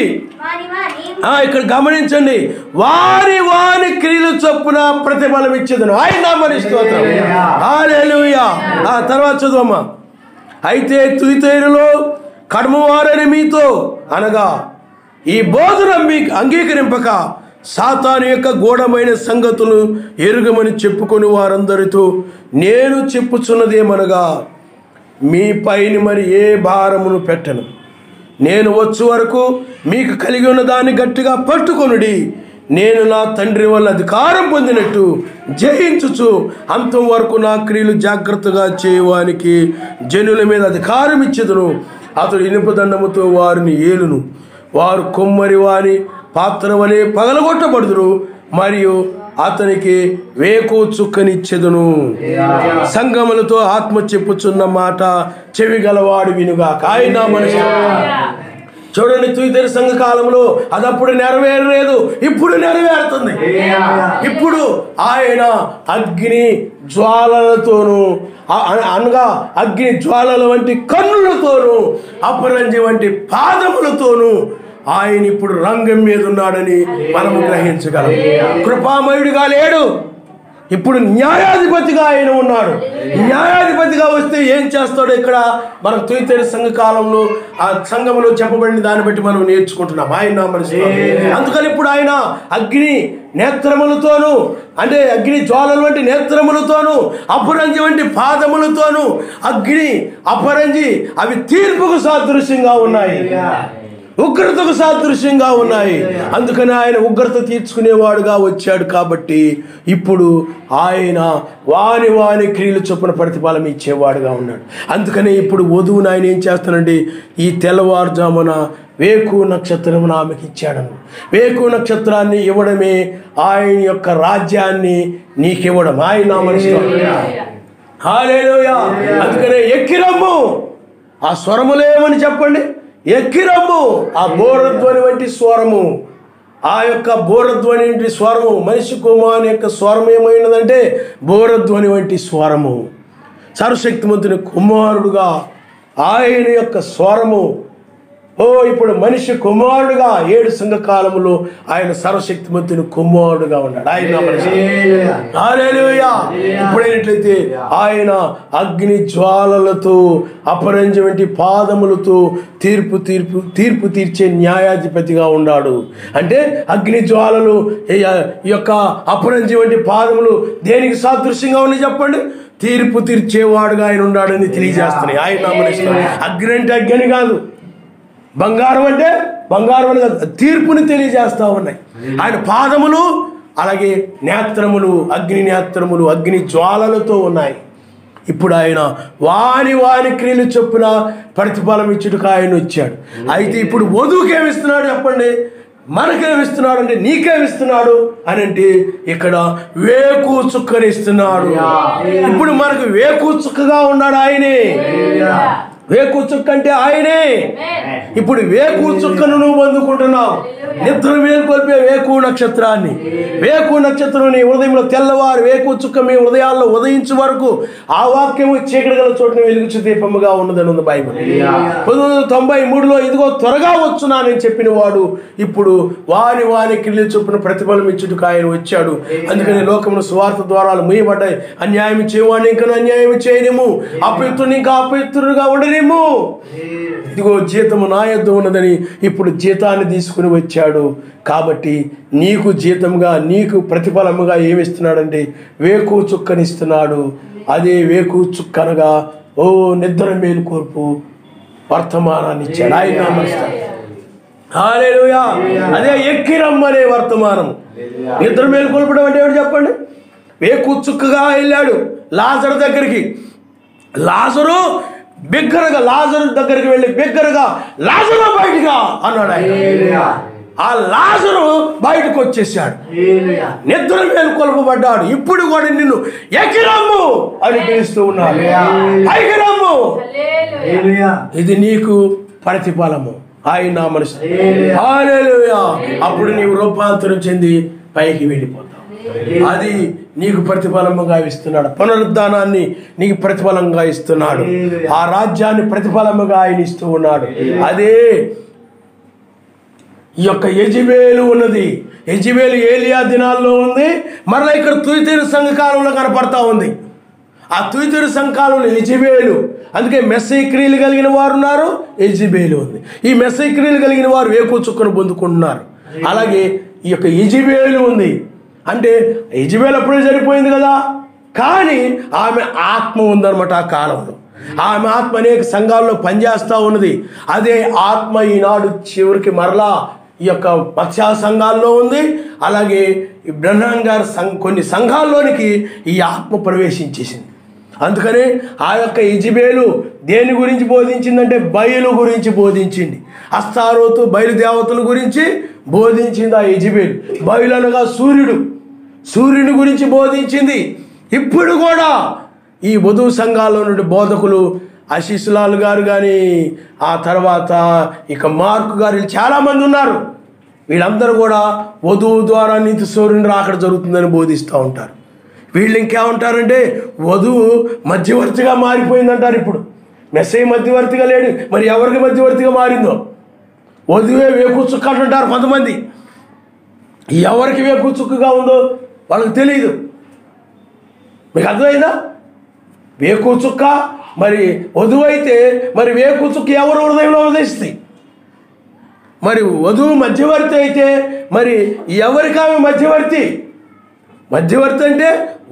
ఇక్కడ గమనించండి, వారి క్రియలు చొప్పున ప్రతిఫలం ఇచ్చేదను. ఆయన నామమున స్తోత్రం. హల్లెలూయా. తర్వాత చదువమ్మా. అయితే తుయతైరులో కడమవారని మీతో అనగా ఈ బోధన మీకు అంగీకరింపక సాతాను యొక్క గూఢమైన సంగతులు ఎరుగమని చెప్పుకొని వారందరితో నేను చెప్పుచున్నదేమనగా, మీ పైన మరి ఏ భారమును పెట్టను. నేను వచ్చు వరకు మీకు కలిగి ఉన్న దాన్ని గట్టిగా పట్టుకొనుడి. నేను నా తండ్రి వల్ల అధికారం పొందినట్టు జయించుచు అంతం వరకు నా క్రియలు జాగ్రత్తగా చేయవానికి జనుల మీద అధికారం ఇచ్చెదను. అతడు ఇనుపదండముతో వారిని ఏలును. వారు కొమ్మరి వారి పాత్ర వలె పగలగొట్టబడుదురు. మరియు అతనికి వేకు చుక్కనిచ్చెదను. సంగములతో ఆత్మ చెప్పుచున్న మాట చెవి గలవాడు వినుగాక. ఆయన మనిషి చూడండి, తుయతైరు సంఘ కాలంలో అది అప్పుడు నెరవేరలేదు, ఇప్పుడు నెరవేరుతుంది. ఇప్పుడు ఆయన అగ్ని జ్వాలలతోనూ అనగా అగ్ని జ్వాలల వంటి కన్నులతోనూ అపరంజి వంటి పాదములతోనూ ఆయన ఇప్పుడు రంగం మీద ఉన్నాడని మనము గ్రహించగలం. కృపామయుడిగా లేడు, ఇప్పుడు న్యాయాధిపతిగా ఆయన ఉన్నాడు. న్యాయాధిపతిగా వస్తే ఏం చేస్తాడో ఇక్కడ మనం తుయతైరు సంఘ కాలంలో ఆ సంఘంలో చెప్పబడిన దాన్ని బట్టి మనం నేర్చుకుంటున్నాం. ఆయన మనిషి అందుకని ఇప్పుడు ఆయన అగ్ని నేత్రములతోనూ, అంటే అగ్ని జ్వాలల వంటి నేత్రములతోనూ, అపరంజి వంటి పాదములతోనూ, అగ్ని అపరంజి అవి తీర్పుకు సాదృశ్యంగా ఉన్నాయి, ఉగ్రతకు సాదృశ్యంగా ఉన్నాయి. అందుకని ఆయన ఉగ్రత తీర్చుకునేవాడుగా వచ్చాడు. కాబట్టి ఇప్పుడు ఆయన వాని క్రియలు చొప్పున ప్రతిఫలం ఇచ్చేవాడుగా ఉన్నాడు. అందుకని ఇప్పుడు వధువుని ఆయన ఏం చేస్తానండి, ఈ తెల్లవారుజామున వేకు నక్షత్రమును ఆమెకి ఇచ్చాడను. వేకు నక్షత్రాన్ని ఇవ్వడమే ఆయన యొక్క రాజ్యాన్ని నీకివ్వడం. ఆయన మనిషి హల్లెలూయా. అందుకనే ఎక్కిరమ్ము, ఆ స్వరములేమని చెప్పండి, ఎక్కిరమ్ము. ఆ బోరధ్వని వంటి స్వరము, ఆ యొక్క బోరధ్వని వంటి స్వరము, మనిషి కుమారుని యొక్క స్వరం ఏమైనదంటే బోరధ్వని వంటి స్వరము. సర్వశక్తిమంతుని కుమారుడుగా ఆయన యొక్క స్వరము ఇప్పుడు మనిషి కుమారుడుగా 7 సంఘకాలములో ఆయన సర్వశక్తిమంతుని కుమారుడుగా ఉన్నాడు. ఆయన హల్లెలూయా. ఇప్పుడైనట్లయితే ఆయన అగ్ని జ్వాలలతో అపరంజి వంటి పాదములతో తీర్పు తీర్చే న్యాయాధిపతిగా ఉన్నాడు. అంటే అగ్ని జ్వాలలు ఈ యొక్క అపరంజి వంటి పాదములు దేనికి సాదృశ్యంగా ఉన్నాయి చెప్పండి? తీర్పు తీర్చేవాడుగా ఆయన ఉన్నాడని తెలియజేస్తున్నాయి. ఆయన నామమున అగ్ని అంటే అగ్ని కాదు, బంగారం అంటే బంగారం అని కాదు, తీర్పుని తెలియజేస్తా ఉన్నాయి. ఆయన పాదములు అలాగే నేత్రములు అగ్ని నేత్రములు అగ్ని జ్వాలలతో ఉన్నాయి. ఇప్పుడు ఆయన వాని క్రియలు చొప్పున ప్రతిఫలం ఇచ్చుటకు ఆయన వచ్చాడు. అయితే ఇప్పుడు వధువుకేమిస్తున్నాడు చెప్పండి? మనకేమిస్తున్నాడు అంటే నీకేమిస్తున్నాడు అని అంటే ఇక్కడ వేకు చుక్కనిస్తున్నాడు. ఇప్పుడు మనకు వేకు చుక్కగా ఉన్నాడు ఆయనే. వేకు చుక్క అంటే ఆయనే. ఇప్పుడు వేకు చుక్కను నువ్వు పొందుకుంటున్నావు. నిద్ర మేల్కొల్పే వేకు నక్షత్రాన్ని. వేకు నక్షత్రం నీ హృదయంలో తెల్లవారు వేకు చుక్క మీ హృదయాల్లో ఉదయించే వరకు ఆ వాక్యము చీకటి గల చోటున వెలుగుచు దీపముగా ఉన్నదని ఉంది బైబిల్. 1993లో ఇదిగో త్వరగా వచ్చునానని చెప్పిన వాడు ఇప్పుడు వాని క్రియలు చొప్పున ప్రతిఫలం ఇచ్చుటకు ఆయన వచ్చాడు. అందుకని లోకమును సువార్త ద్వారాలు మూయబడ్డాయి. అన్యాయం చేయవాడిని ఇంకా అన్యాయం చేయనేము, అపవిత్రుని ఇంకా అపవిత్రుడుగా ఉండనేము. ఇదిగో జీతము నా యొద్ద ఉన్నదని ఇప్పుడు జీతాన్ని తీసుకుని వచ్చాడు. కాబట్టి నీకు జీతంగా నీకు ప్రతిఫలముగా ఏమిస్తున్నాడంటే వేకు చుక్కనిస్తున్నాడు. అదే వేకు చుక్కనగా నిద్ర మేలుకొల్పు వర్తమానాన్ని ఇచ్చాడు. ఆయన హల్లెలూయా. అదే ఎక్కిరమ్మనే వర్తమానం. నిద్ర మేలుకొల్పడం అంటే ఏమిటి చెప్పండి? వేకు చుక్కగా వెళ్ళాడు లాజరు దగ్గరికి. లాజరు దగ్గరికి వెళ్ళి బిగ్గరగా లాజరు బయటగా అన్నాడు ఆయన. ఆ లాజరు బయటకు వచ్చేసాడు, నిద్ర మేలుకొల్పబడ్డాడు. ఇప్పుడు కూడా నిన్ను ఎక్కిరమ్ము అని పిలుస్తూ ఉన్నాడు. పైకి రమ్ము, ఇది నీకు ప్రతిఫలము. ఆయన మనసు హల్లెలూయా. అప్పుడు నీవు రూపాంతరం చెంది పైకి వెళ్ళిపోతావు. అది నీకు ప్రతిఫలముగా ఇస్తున్నాడు. పునరుద్ధానాన్ని నీకు ప్రతిఫలంగా ఇస్తున్నాడు. ఆ రాజ్యాన్ని ప్రతిఫలముగా ఆయన ఇస్తూ ఉన్నాడు. అదే ఈ యొక్క యెజబెలు ఉన్నది. యెజబెలు ఏలియా దినాల్లో ఉంది, మరలా ఇక్కడ తుయతీరు సంఘకాలంలో కనపడతా ఉంది. ఆ తుయతీరు సంఘకాలంలో యెజబెలు. అందుకే మెస్సీ క్రియలు కలిగిన వారు ఉన్నారు, యెజబెలు ఉంది. ఈ మెస్సీ క్రియలు కలిగిన వారు వేకు చుక్కను పొందుకుంటున్నారు. అలాగే ఈ యొక్క యెజబెలు ఉంది. అంటే యెజబెలు అప్పుడే చనిపోయింది కదా, కానీ ఆమె ఆత్మ ఉందన్నమాట. ఆ కాలంలో ఆమె ఆత్మ అనేక సంఘాల్లో పనిచేస్తూ ఉన్నది. అదే ఆత్మ ఈనాడు చివరికి మరలా ఈ యొక్క పక్షా సంఘాల్లో ఉంది. అలాగే ఈ బ్రహ్మాం గారు కొన్ని సంఘాల్లోనికి ఈ ఆత్మ ప్రవేశించేసింది. అందుకని ఆ యొక్క యెజబెలు దేని గురించి బోధించిందంటే బయలు గురించి బోధించింది. అస్తారోతు బయలుదేవతల గురించి బోధించింది ఆ యెజబెలు. బయలు అనగా సూర్యుని గురించి బోధించింది. ఇప్పుడు కూడా ఈ వధువు సంఘాల్లో నుండి బోధకులు ఆశీస్సులాల్ గారు కానీ, ఆ తర్వాత ఇక మార్కు గారు, చాలామంది ఉన్నారు. వీళ్ళందరూ కూడా వధువు ద్వారా నీతి సూర్యుని రాకడ జరుగుతుందని బోధిస్తూ ఉంటారు. వీళ్ళు ఇంకేమంటారంటే వధువు మధ్యవర్తిగా మారిపోయిందంటారు. ఇప్పుడు మెస్సీ మధ్యవర్తిగా లేడు, మరి ఎవరికి మధ్యవర్తిగా మారిందో? వధువే వేకు చుక్క అంటుంటారు కొంతమంది. ఎవరికి వేకు చుక్కగా ఉందో వాళ్ళకి తెలియదు. మీకు అర్థమైందా? వేకు చుక్క మరి వధువు అయితే మరి వేకు చుక్క ఎవరు హృదయంలో ఉదయిస్తాయి. మరి వధువు మధ్యవర్తి అయితే మరి ఎవరికి ఆమె మధ్యవర్తి అంటే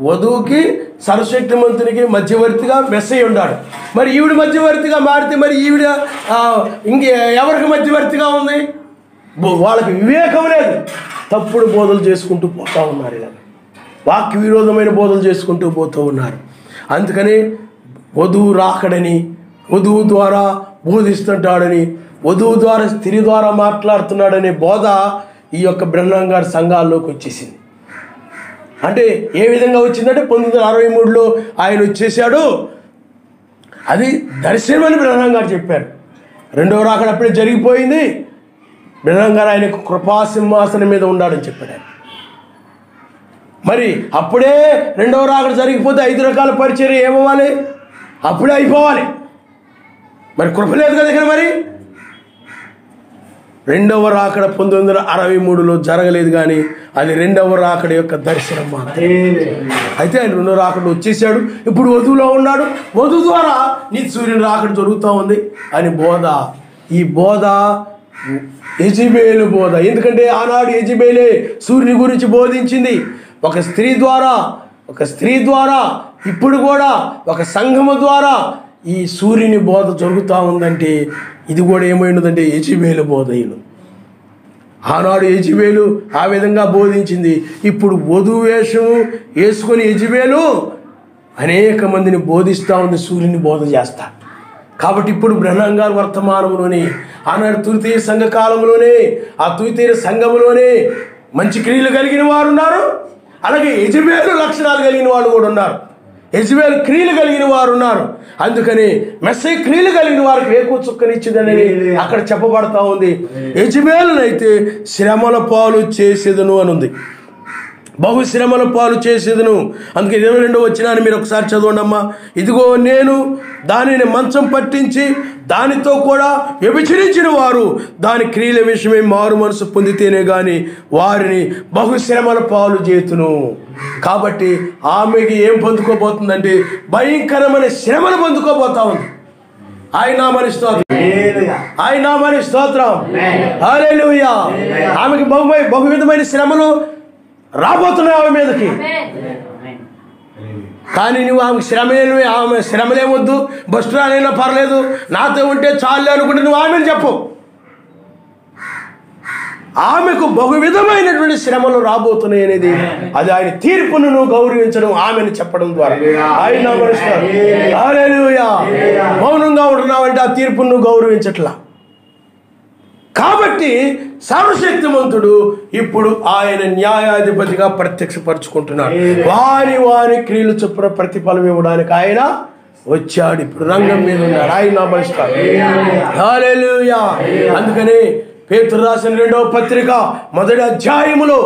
వధువుకి సర్వశక్తిమంతునికి మధ్యవర్తిగా మెస్సీ ఉన్నాడు. మరి ఈవిడ మధ్యవర్తిగా మారితే మరి ఈవిడ ఎవరికి మధ్యవర్తిగా ఉంది? వాళ్ళకి వివేకం లేదు, తప్పుడు బోధలు చేసుకుంటూ పోతూ ఉన్నారు. ఇలా వాక్య విరోధమైన బోధలు చేసుకుంటూ పోతూ ఉన్నారు. అందుకని వధువు రాకడని, వధువు ద్వారా బోధిస్తుంటాడని, వధువు ద్వారా స్త్రీ ద్వారా మాట్లాడుతున్నాడనే బోధ ఈ యొక్క బ్రహ్మాం గారి సంఘాల్లోకి వచ్చేసింది. అంటే ఏ విధంగా వచ్చిందంటే 1963లో ఆయన వచ్చేసాడు. అది దర్శనం అని బ్రహ్మాం గారు చెప్పారు. రెండవ రాకడ అప్పుడే జరిగిపోయింది. బ్రహ్మాం గారు ఆయన కృపాసింహాసనం మీద ఉన్నాడని చెప్పాడు. మరి అప్పుడే రెండవ రాకడ జరిగిపోతే 5 రకాల పరిచర్య ఏమవ్వాలి? అప్పుడే అయిపోవాలి. మరి కృప లేదు కదా దగ్గర. మరి రెండవ రాకడ 1963లో జరగలేదు, కానీ అది రెండవ రాకడ యొక్క దర్శనం మాత్రమే. అయితే ఆయన రెండవ రాకడ వచ్చేసాడు, ఇప్పుడు వధువులో ఉన్నాడు, వధువు ద్వారా నీ సూర్యుని రాకడ జరుగుతూ ఉంది అని బోధ. ఈ బోధ యెజబెలు బోధ. ఎందుకంటే ఆనాడు యెజబెలే సూర్యుని గురించి బోధించింది ఒక స్త్రీ ద్వారా ఇప్పుడు కూడా ఒక సంఘము ద్వారా ఈ సూర్యుని బోధ జరుగుతూ ఉందంటే ఇది కూడా ఏమైనదంటే యెజబెలు బోధ. ఆనాడు యెజబెలు ఆ విధంగా బోధించింది. ఇప్పుడు వధువు వేషం వేసుకొని యెజబెలు అనేక మందిని బోధిస్తూ ఉంది, సూర్యుని బోధ చేస్తా. కాబట్టి ఇప్పుడు బ్రహ్నాం గారు వర్తమానంలోనే ఆనాడు తృతీయ సంఘ కాలంలోనే ఆ తృతీయ సంఘంలోనే మంచి క్రియలు కలిగిన వారు ఉన్నారు, అలాగే యెజబెలు లక్షణాలు కలిగిన వాళ్ళు కూడా ఉన్నారు. యెజబెలు క్రియలు కలిగిన వారు ఉన్నారు. అందుకని మెస్సీ క్రియలు కలిగిన వారికి వేకువ చుక్కనిచ్చిందని అక్కడ చెప్పబడతా ఉంది. యెజబెలునైతే శ్రమల పాలు చేసేదను అని ఉంది, బహు శ్రమల పాలు చేసేదను. అందుకే 22వ వచనాన్ని మీరు ఒకసారి చదవండి అమ్మా. ఇదిగో నేను దానిని మంచం పట్టించి దానితో కూడా వ్యభిచరించిన వారు దాని క్రియల విషయమై మారు మనసు పొందితేనే కానీ వారిని బహుశ్రమల పాలు చేతును. కాబట్టి ఆమెకి ఏం పొందుకోబోతుందంటే భయంకరమైన శ్రమను పొందుకోబోతా ఉంది. ఆయన నామని స్తోత్రం, హల్లెలూయా. ఆమెకి బహు విధమైన శ్రమలు రాబోతున్నాయి ఆమె మీదకి. కానీ నువ్వు ఆమె శ్రమలేమొద్దు, బస్టురాలైనా పర్లేదు, నాతో ఉంటే చాలు అనుకుంటే నువ్వు ఆమెను చెప్పు. ఆమెకు బహు విధమైనటువంటి శ్రమలు రాబోతున్నాయి అనేది అది ఆయన తీర్పును నువ్వు గౌరవించడం, ఆమెను చెప్పడం ద్వారా. ఆయన హల్లెలూయా. మౌనంగా ఉంటున్నావంటే ఆ తీర్పును నువ్వు గౌరవించట్లా. కాబట్టి సర్వశక్తిమంతుడు ఇప్పుడు ఆయన న్యాయాధిపతిగా ప్రత్యక్షపరుచుకుంటున్నాడు. వారి క్రియలు చొప్పున ప్రతిఫలం ఇవ్వడానికి ఆయన వచ్చాడు, ఇప్పుడు రంగం మీద ఉన్నాడు. ఆయన నమస్కారం, హల్లెలూయా. అందుకని పేతురు రాసిన 2వ పత్రిక 1వ అధ్యాయములో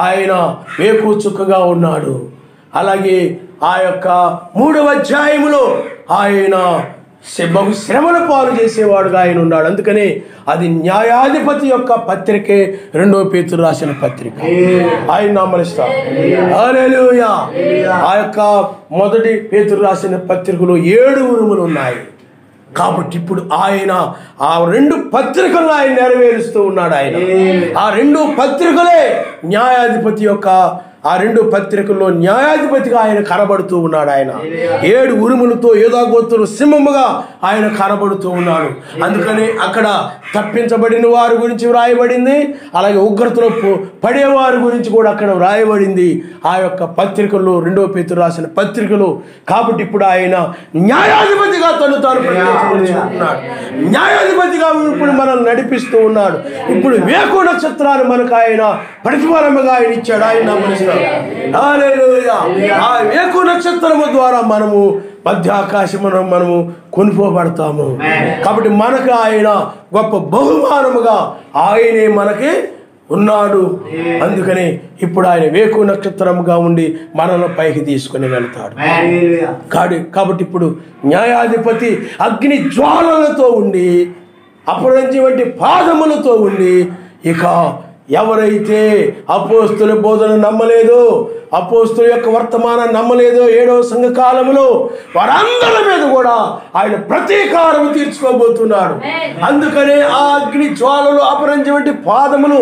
ఆయన వేకువ చుక్కగా ఉన్నాడు. అలాగే ఆ యొక్క 3వ అధ్యాయములో ఆయన బహు శ్రమల పాలు చేసేవాడుగా ఆయన ఉన్నాడు. అందుకని అది న్యాయాధిపతి యొక్క పత్రికే 2వ పేతురు రాసిన పత్రిక. ఆయన నామనిస్తారు, హల్లెలూయా. ఆ యొక్క 1వ పేతురు రాసిన పత్రికలో 7 ఉరుములు ఉన్నాయి. కాబట్టి ఇప్పుడు ఆయన ఆ 2 పత్రికలను ఆయన నెరవేరుస్తూ ఉన్నాడు. ఆయన ఆ 2 పత్రికలే న్యాయాధిపతి యొక్క ఆ 2 పత్రికల్లో న్యాయాధిపతిగా ఆయన కనబడుతూ ఉన్నాడు. ఆయన 7 ఉరుములతో యూదాగోత్రుల సింహముగా ఆయన కనబడుతూ ఉన్నాడు. అందుకని అక్కడ తప్పించబడిన వారి గురించి వ్రాయబడింది, అలాగే ఉగ్రతలో పడేవారి గురించి కూడా అక్కడ వ్రాయబడింది ఆ యొక్క పత్రికల్లో, 2వ పేతురు రాసిన పత్రికలు. కాబట్టి ఇప్పుడు ఆయన న్యాయాధిపతిగా తాను ప్రత్యక్షపరుచుకుంటున్నాడు, న్యాయాధిపతిగా ఇప్పుడు మనల్ని నడిపిస్తూ ఉన్నాడు. ఇప్పుడు వేకువ నక్షత్రాన్ని మనకు ఆయన ప్రతిఫలముగా ఆయన ఇచ్చాడు. ఆయన హల్లెలూయా. ఆ వేకువ నక్షత్రము ద్వారా మనము మధ్య ఆకాశమును మనము కొనుక్కోబడతాము. కాబట్టి మనకు ఆయన గొప్ప బహుమానముగా ఆయనే మనకి ఉన్నాడు. అందుకని ఇప్పుడు ఆయన వేకువ నక్షత్రముగా ఉండి మనల్ని పైకి తీసుకుని వెళ్తాడు. కాబట్టి ఇప్పుడు న్యాయాధిపతి అగ్ని జ్వాలలతో ఉండి అపరంజి వంటి పాదములతో ఉండి ఇక ఎవరైతే అపోస్తుల బోధన నమ్మలేదో, అపోస్తుల యొక్క వర్తమానం నమ్మలేదో 7వ సంఘ కాలంలో వారందరి మీద కూడా ఆయన ప్రతీకారం తీర్చుకోబోతున్నాడు. అందుకనే ఆ అగ్ని జ్వాలలు అపరంజి వంటి పాదములు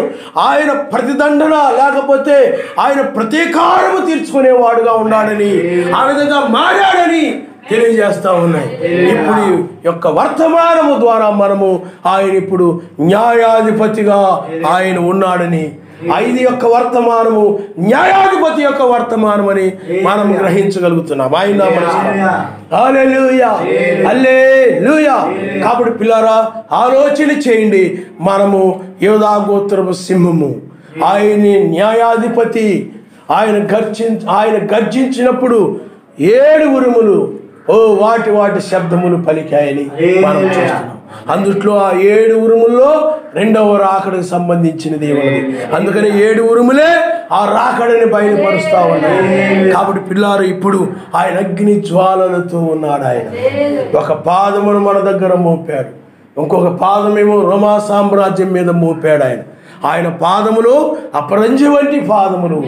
ఆయన ప్రతిదండన లేకపోతే ఆయన ప్రతీకారము తీర్చుకునేవాడుగా ఉన్నాడని, ఆ విధంగా మారాడని తెలియజేస్తా ఉన్నాయి. ఇప్పుడు యొక్క వర్తమానము ద్వారా మనము ఆయన ఇప్పుడు న్యాయాధిపతిగా ఆయన ఉన్నాడని, 5 యొక్క వర్తమానము న్యాయాధిపతి యొక్క వర్తమానం అని మనం గ్రహించగలుగుతున్నాం. ఆయన హల్లెలూయా, హల్లెలూయా. కాబట్టి పిల్లరా ఆలోచన చేయండి. మనము యూదా గోత్రపు సింహము, ఆయన న్యాయాధిపతి. ఆయన గర్జించినప్పుడు 7 ఉరుములు వాటి శబ్దములు పలికాయని మనం చూస్తున్నాం. అందుట్లో ఆ 7 ఉరుముల్లో 2వ రాకడకు సంబంధించినది ఉన్నది. అందుకని 7 ఉరుములే ఆ రాకడని బయలుపరుస్తా ఉన్నాయి. కాబట్టి పిల్లారు ఇప్పుడు ఆయన అగ్ని జ్వాలలతో ఉన్నాడు. ఆయన ఒక పాదమును మన దగ్గర మోపాడు, ఇంకొక పాదమేమో రోమా సామ్రాజ్యం మీద మోపాడు ఆయన. ఆయన పాదములు అపరంజి వంటి పాదములు.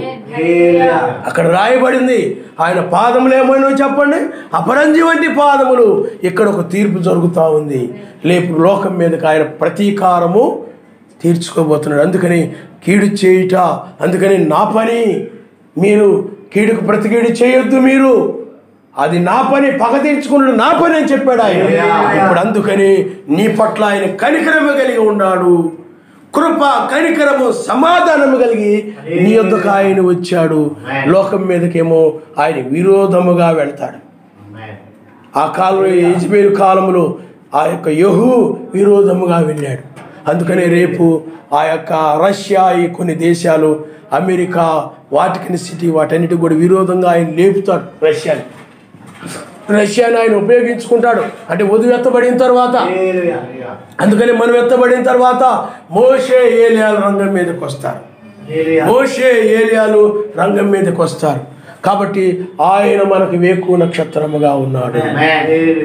అక్కడ రాయబడింది ఆయన పాదములు ఏమైనా చెప్పండి, అపరంజి వంటి పాదములు. ఇక్కడ ఒక తీర్పు జరుగుతూ ఉంది. లేపు లోకం మీదకి ఆయన ప్రతీకారము తీర్చుకోబోతున్నాడు. అందుకని కీడు చేయుట, అందుకని నా పని, మీరు కీడుకు ప్రతి కీడు చేయొద్దు, మీరు అది నా పని, పగ తీర్చుకున్నాడు నా పని అని చెప్పాడు ఆయన. ఇప్పుడు అందుకని నీ పట్ల ఆయన కనికరము కలిగి ఉన్నాడు. కృప, కనికరము, సమాధానము కలిగి నీ యొద్దకు ఆయన వచ్చాడు. లోకం మీదకేమో ఆయన విరోధముగా వెళ్తాడు. ఆ కాలంలో యెజబెలు కాలంలో ఆ యొక్క యెహూ విరోధముగా వెళ్ళాడు. అందుకనే రేపు ఆ యొక్క రష్యా, ఈ కొన్ని దేశాలు, అమెరికా, వాటికన్ సిటీ, వాటన్నిటికి కూడా విరోధంగా ఆయన లేపుతాడు. రష్యాని ఆయన ఉపయోగించుకుంటాడు. అంటే వధువు ఎత్తబడిన తర్వాత, అందుకని మనం ఎత్తబడిన తర్వాత మోషే ఏలియాలు రంగం మీదకి వస్తారు. మోషే ఏలియాలు రంగం మీదకి వస్తారు. కాబట్టి ఆయన మనకు వేకు నక్షత్రముగా ఉన్నాడు.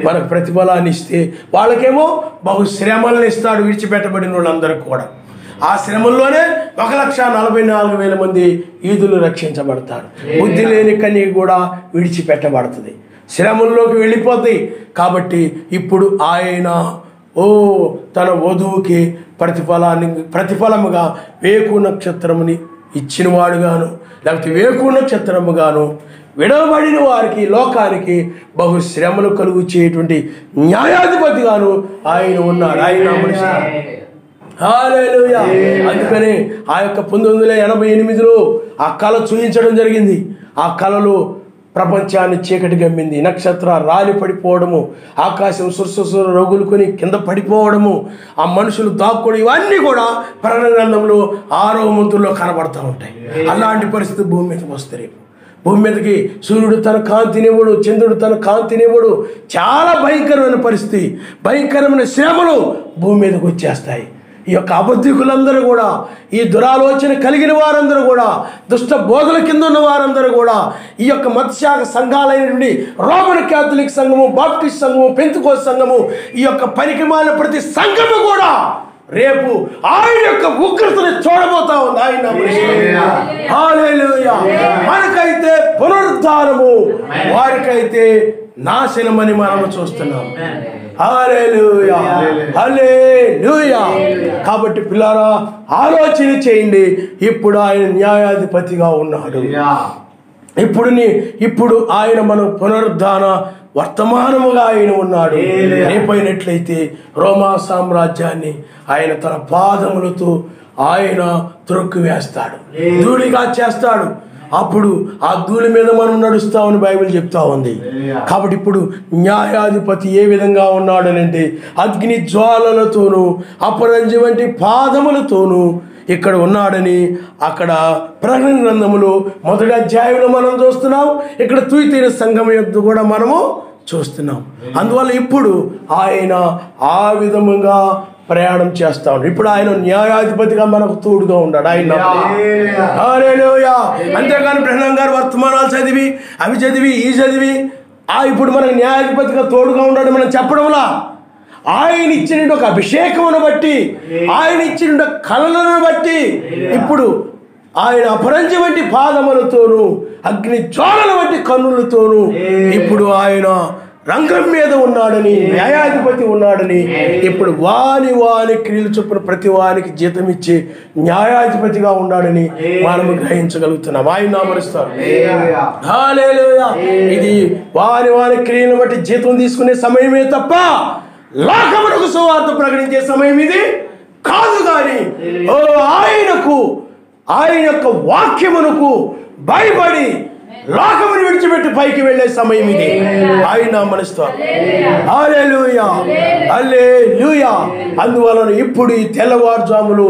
మనకు ప్రతిఫలాన్ని ఇస్తే వాళ్ళకేమో బహు శ్రమలను ఇస్తాడు. విడిచిపెట్టబడిన వాళ్ళందరికీ కూడా ఆ శ్రమల్లోనే 1,44,000 మంది యూదులు రక్షించబడతారు. బుద్ధి లేని కన్య కూడా విడిచిపెట్టబడుతుంది, శ్రమల్లోకి వెళ్ళిపోతాయి. కాబట్టి ఇప్పుడు ఆయన తన వధువుకి ప్రతిఫలముగా వేకు నక్షత్రముని ఇచ్చినవాడుగాను, లేకపోతే వేకు నక్షత్రముగాను విడవబడిన వారికి, లోకానికి బహు శ్రమలు కలుగు చేయటువంటి న్యాయాధిపతిగాను ఆయన ఉన్నాడు. ఆయన హల్లెలూయా. అందుకని ఆ యొక్క 1988లో ఆ కళ చూపించడం జరిగింది. ఆ కళలో ప్రపంచాన్ని చీకటి గమ్మింది. నక్షత్రాలు రాలి పడిపోవడము, ఆకాశం సురసుర రగులుకొని కింద పడిపోవడము, ఆ మనుషులు దాక్కోవడం, ఇవన్నీ కూడా ప్రకటన గ్రంథంలో 6వ వంతుల్లో కనబడతా ఉంటాయి. అలాంటి పరిస్థితి భూమి మీదకి వస్తారు. భూమి మీదకి సూర్యుడు తన కాంతినివ్వడు, చంద్రుడు తన కాంతినివ్వడు. చాలా భయంకరమైన పరిస్థితి, భయంకరమైన శ్రమలు భూమి మీదకి వచ్చేస్తాయి. ఈ యొక్క అబద్ధికులందరూ కూడా, ఈ దురాలోచన కలిగిన వారందరూ కూడా, దుష్ట బోధల కింద ఉన్న వారందరూ కూడా, ఈ యొక్క మతశాఖ సంఘాలైనటువంటి రోమన్ క్యాథలిక్ సంఘము, బాప్టిస్ట్ సంఘము, పెంతెకోస్తు సంఘము, ఈ యొక్క పనికిమాలిన ప్రతి సంఘము కూడా రేపు ఆయన యొక్క ఉగ్రతను చూడబోతా ఉంది. ఆయన హల్లెలూయా. మనకైతే పునరుద్ధానము, వారికైతే నాశనమని మనం చూస్తున్నాం. హల్లెలూయా, హల్లెలూయా. కాబట్టి పిల్లారా, ఆలోచన చేయండి. ఇప్పుడు ఆయన న్యాయాధిపతిగా ఉన్నాడు. ఇప్పుడు ఆయన మన పునరుద్ధాన వర్తమానముగా ఆయన ఉన్నాడు. రేపైనట్లయితే రోమా సామ్రాజ్యాన్ని ఆయన తన పాదములతో ఆయన త్రొక్కి వేస్తాడు, ధూళిగా చేస్తాడు. అప్పుడు ఆ ధూళి మీద మనం నడుస్తామని బైబిల్ చెప్తా ఉంది. కాబట్టి ఇప్పుడు న్యాయాధిపతి ఏ విధంగా ఉన్నాడు అంటే అగ్ని జ్వాలలతోనూ అపరంజి వంటి పాదములతోనూ ఇక్కడ ఉన్నాడని అక్కడ ప్రకటన గ్రంథములో 1వ అధ్యాయంలో మనం చూస్తున్నాం. ఇక్కడ తుయతీర సంఘం యొక్క కూడా మనము చూస్తున్నాం. అందువల్ల ఇప్పుడు ఆయన ఆ విధముగా ప్రయాణం చేస్తా ఉన్నాడు. ఇప్పుడు ఆయన న్యాయాధిపతిగా మనకు తోడుగా ఉన్నాడు. ఆయన హల్లెలూయా. అంతేగాని బ్రహ్మం గారు వర్తమానాలు చదివి, అవి చదివి, ఈ చదివి ఇప్పుడు మనకు న్యాయాధిపతిగా తోడుగా ఉన్నాడు మనం చెప్పడంలా, ఆయన ఇచ్చిన ఒక అభిషేకమును బట్టి, ఆయన ఇచ్చిన కళలను బట్టి ఇప్పుడు ఆయన అపరంజి వంటి పాదములతోనూ అగ్ని జ్వాలల వంటి కన్నులతోనూ ఇప్పుడు ఆయన రంగం మీద ఉన్నాడని, న్యాయాధిపతి ఉన్నాడని, ఇప్పుడు వాని క్రియలు చొప్పున ప్రతి వానికి జీతం ఇచ్చి న్యాయాధిపతిగా ఉన్నాడని మనము గ్రహించగలుగుతున్నాం. ఆయన నామరుస్తారు. హల్లెలూయా. ఇది వాని క్రియలను బట్టి జీతం తీసుకునే సమయమే తప్ప లోకమునకు సువార్త ప్రకటించే సమయం ఇది కాదు. కానీ ఆయన యొక్క వాక్యమునకు భయపడి లోకమును విడిచిపెట్టి పైకి వెళ్ళే సమయం ఇది. ఆయన మనస్తారు. హల్లెలూయా, హల్లెలూయా. అందువలన ఇప్పుడు ఈ తెల్లవారుజాములు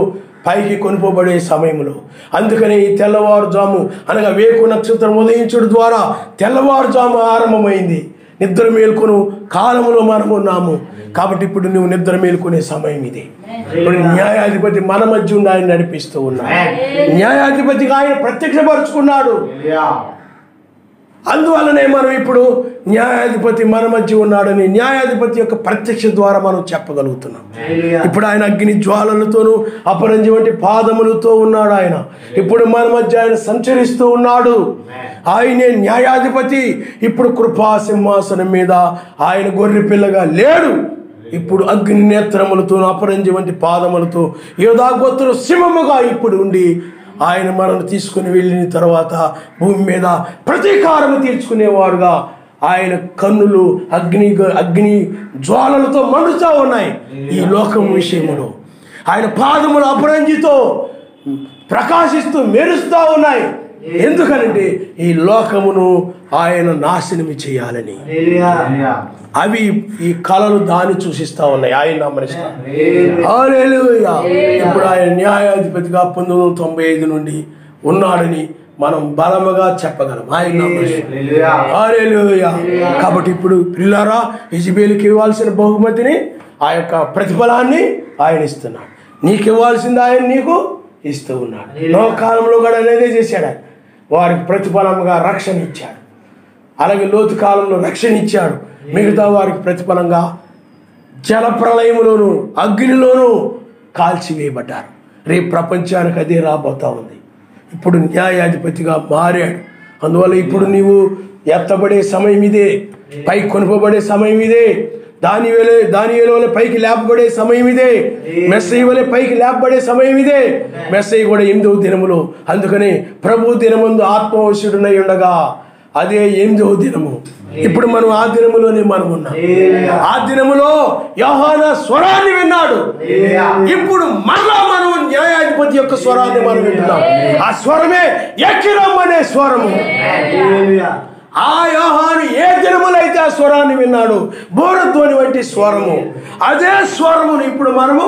పైకి కొనుకోబడే సమయంలో, అందుకని ఈ తెల్లవారుజాము అనగా వేకు నక్షత్రం ఉదయించడం ద్వారా తెల్లవారుజాము ఆరంభమైంది. నిద్ర మేల్కొను కాలములో మనం ఉన్నాము. కాబట్టి ఇప్పుడు నువ్వు నిద్ర మేల్కొనే సమయం ఇది. ఇప్పుడు న్యాయాధిపతి మన మధ్య ఉండి ఆయన నడిపిస్తూ ఉన్నాడు. న్యాయాధిపతిగా ఆయన ప్రత్యక్షపరుచుకున్నాడు. అందువల్లనే మనం ఇప్పుడు న్యాయాధిపతి మన మధ్య ఉన్నాడని న్యాయాధిపతి యొక్క ప్రత్యక్ష ద్వారా మనం చెప్పగలుగుతున్నాం. ఇప్పుడు ఆయన అగ్ని జ్వాలలతోనూ అపరంజి వంటి పాదములతో ఉన్నాడు. ఆయన ఇప్పుడు మన మధ్య ఆయన సంచరిస్తూ ఉన్నాడు. ఆయనే న్యాయాధిపతి. ఇప్పుడు కృపా సింహాసనం మీద ఆయన గొర్రె పిల్లగా లేడు. ఇప్పుడు అగ్ని నేత్రములతో అపరంజి వంటి పాదములతో యోధా గోత్ర సింహముగా ఇప్పుడు ఉండి ఆయన మనల్ని తీసుకుని వెళ్ళిన తర్వాత భూమి మీద ప్రతీకారము తీర్చుకునేవాడుగా ఆయన కన్నులు అగ్ని జ్వాలలతో మండుతూ ఉన్నాయి. ఈ లోకం విషయములో ఆయన పాదములు అపరంజితో ప్రకాశిస్తూ మెరుస్తూ ఉన్నాయి. ఎందుకనంటే ఈ లోకమును ఆయన నాశనం చేయాలని. అవి ఈ కళలు దాన్ని చూసిస్తా ఉన్నాయి. ఆయన హల్లెలూయా. ఇప్పుడు ఆయన న్యాయాధిపతిగా 1995 నుండి ఉన్నాడని మనం బలముగా చెప్పగలం. ఆయన హల్లెలూయా. కాబట్టి ఇప్పుడు పిల్లారా, యెజబెలుకి ఇవ్వాల్సిన బహుమతిని ఆ యొక్క ప్రతిఫలాన్ని ఆయన ఇస్తున్నాడు. నీకు ఇవ్వాల్సింది ఆయన నీకు ఇస్తూ ఉన్నాడు. నోవ కాలంలో కూడా అనేదే చేశాడు. ఆయన వారికి ప్రతిఫలంగా రక్షణ ఇచ్చాడు. అలాగే లోతు కాలంలో రక్షణ ఇచ్చాడు. మిగతా వారికి ప్రతిఫలంగా జలప్రలయములోను అగ్నిలోనూ కాల్చివేయబడ్డారు. రేపు ప్రపంచానికి అదే రాబోతా ఉంది. ఇప్పుడు న్యాయాధిపతిగా మారాడు. అందువల్ల ఇప్పుడు నీవు ఎత్తబడే సమయం ఇదే, పై కొనుపబడే సమయం ఇదే, దానియేలు వలె పైకి లేపబడే సమయం ఇదే, మెస్సయి వలె పైకి లేపబడే సమయం ఇదే. మెస్సయి కూడా 8వ దినములో, అందుకని ప్రభు దినమందు ఆత్మవశుడునై ఉండగా అదే 8వ దినము. ఇప్పుడు మనం ఆ దినములోనే మనం ఉన్నాం. ఆ దినములో యోహాను స్వరాన్ని విన్నాడు. ఇప్పుడు మరలా మనం న్యాయాధిపతి యొక్క స్వరాన్ని మనం వింటున్నాం. ఆ స్వరమే ఎక్కిరమ్మనే స్వరము. ఆ యోహాను ఏ దినములైతే ఆ స్వరాన్ని విన్నాడు, బోరధ్వని వంటి స్వరము, అదే స్వరమును ఇప్పుడు మనము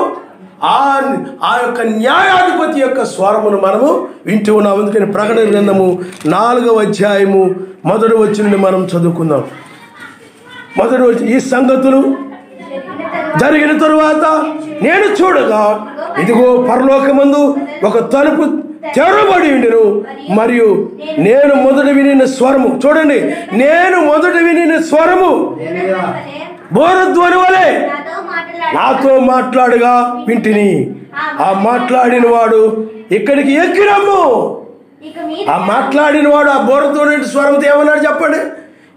ఆ యొక్క న్యాయాధిపతి యొక్క స్వరమును మనము వింటూ ఉన్నాం. అందుకని ప్రకటన గ్రంథము 4వ అధ్యాయము 1వ వచనం మనం చదువుకుందాం. 1వ వచనం, ఈ సంగతులు జరిగిన తరువాత నేను చూడగా ఇదిగో పరలోకమందు ఒక తలుపు తెరవబడి ఉండెను, మరియు నేను మొదట వినిన స్వరము, చూడండి, నేను మొదట వినిన స్వరము బోరధ్వని వలె నాతో మాట్లాడగా వింటిని. ఆ మాట్లాడిన వాడు ఇక్కడికి ఎక్కిరమ్ము. ఆ మాట్లాడిన వాడు ఆ బోరధ్వని స్వరంతో ఏమన్నాడు చెప్పండి?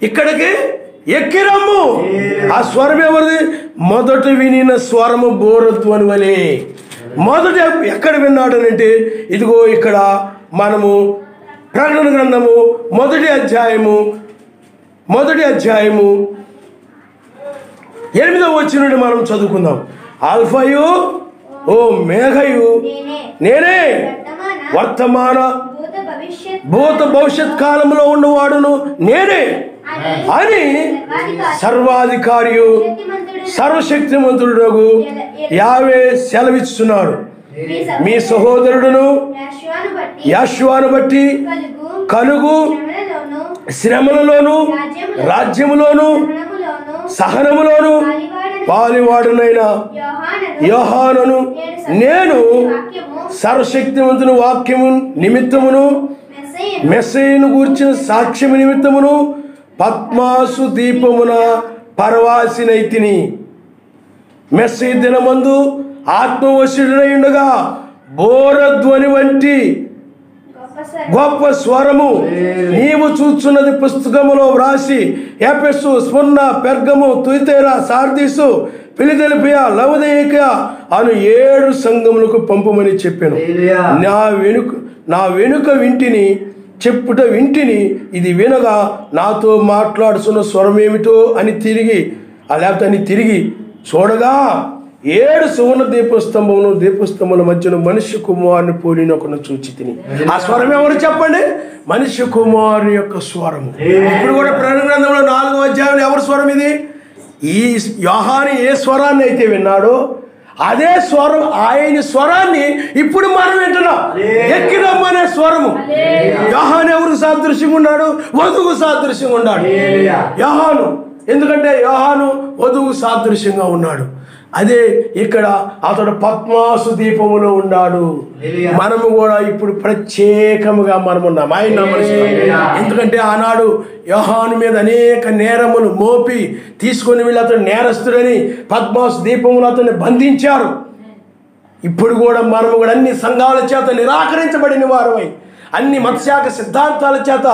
ఇక్కడికి ఎక్కిరమ్ము. ఆ స్వరం ఎవరిది? మొదట వినిన స్వరము బోరధ్వని వలె. మొదట ఎక్కడ విన్నాడు అంటే ఇదిగో ఇక్కడ మనము ప్రకటన గ్రంథము 1వ అధ్యాయము 8వ వచనం నుండి మనం చదువుకుందాం. ఆల్ఫయు ఓ మేఘయు నేనే, వర్తమాన భూత భవిష్యత్ కాలంలో ఉన్నవాడును నేనే అని సర్వాధికారియు సర్వశక్తిమంతుడు యావే సెలవిస్తున్నాడు. మీ సహోదరుడును యాషువాను బట్టి కలుగు శ్రమలలోను రాజ్యములోను సహనములోను పాలివాడునైన యోహానును నేను సర్వశక్తివంతుని వాక్యము నిమిత్తమును మెస్సయ్యను గూర్చిన సాక్ష్యము నిమిత్తమును పద్మాసు దీపమున పరవాసినైతిని. మెస్సయ్య దినమందు ఆత్మవశుడై ఉండగా బోరధ్వని వంటి గొప్ప స్వరము నీవు చూచున్నది పుస్తకములో వ్రాసి Ephesus, Smyrna, Pergamum, Thyatira, Sardis, Philadelphia, Laodicea అను 7 సంఘములకు పంపమని చెప్పాను. నా వెనుక వింటిని చెప్పుట వింటిని, ఇది వినగా నాతో మాట్లాడుతున్న స్వరం ఏమిటో అని తిరిగి చూడగా 7 సువర్ణ దీపస్తంభముల మధ్యన మనుష్య కుమారుని పోలిన ఒకను చూచి తిని. ఆ స్వరం ఎవరు చెప్పండి? మనుష్య కుమారుని యొక్క స్వరము. ఇప్పుడు కూడా ప్రకటన గ్రంథంలో 4వ అధ్యాయంలో ఎవరి స్వరం ఇది? ఈ యోహాను ఏ స్వరాన్ని అయితే విన్నాడో అదే స్వరం, ఆయన స్వరాన్ని ఇప్పుడు మనం వింటున్నాం. ఎక్కిరమ్మనే స్వరము. యోహాను ఎవరికి సాదృశ్యంగా ఉన్నాడు? వధువు సాదృశ్యంగా ఉన్నాడు యోహాను. ఎందుకంటే యోహాను వధువు సాదృశ్యంగా ఉన్నాడు. అదే ఇక్కడ అతడు పద్మాసు దీపములో ఉన్నాడు. మనము కూడా ఇప్పుడు ప్రత్యేకముగా మనమున్నాం. ఆయన ఎందుకంటే ఆనాడు యోహాను మీద అనేక నేరములు మోపి తీసుకొని వెళ్ళి అతడు నేరస్తుడని పద్మాసు దీపములు అతన్ని బంధించారు. ఇప్పుడు కూడా మనము కూడా అన్ని సంఘాల చేత నిరాకరించబడిన వారమై, అన్ని మతశాఖ సిద్ధాంతాల చేత,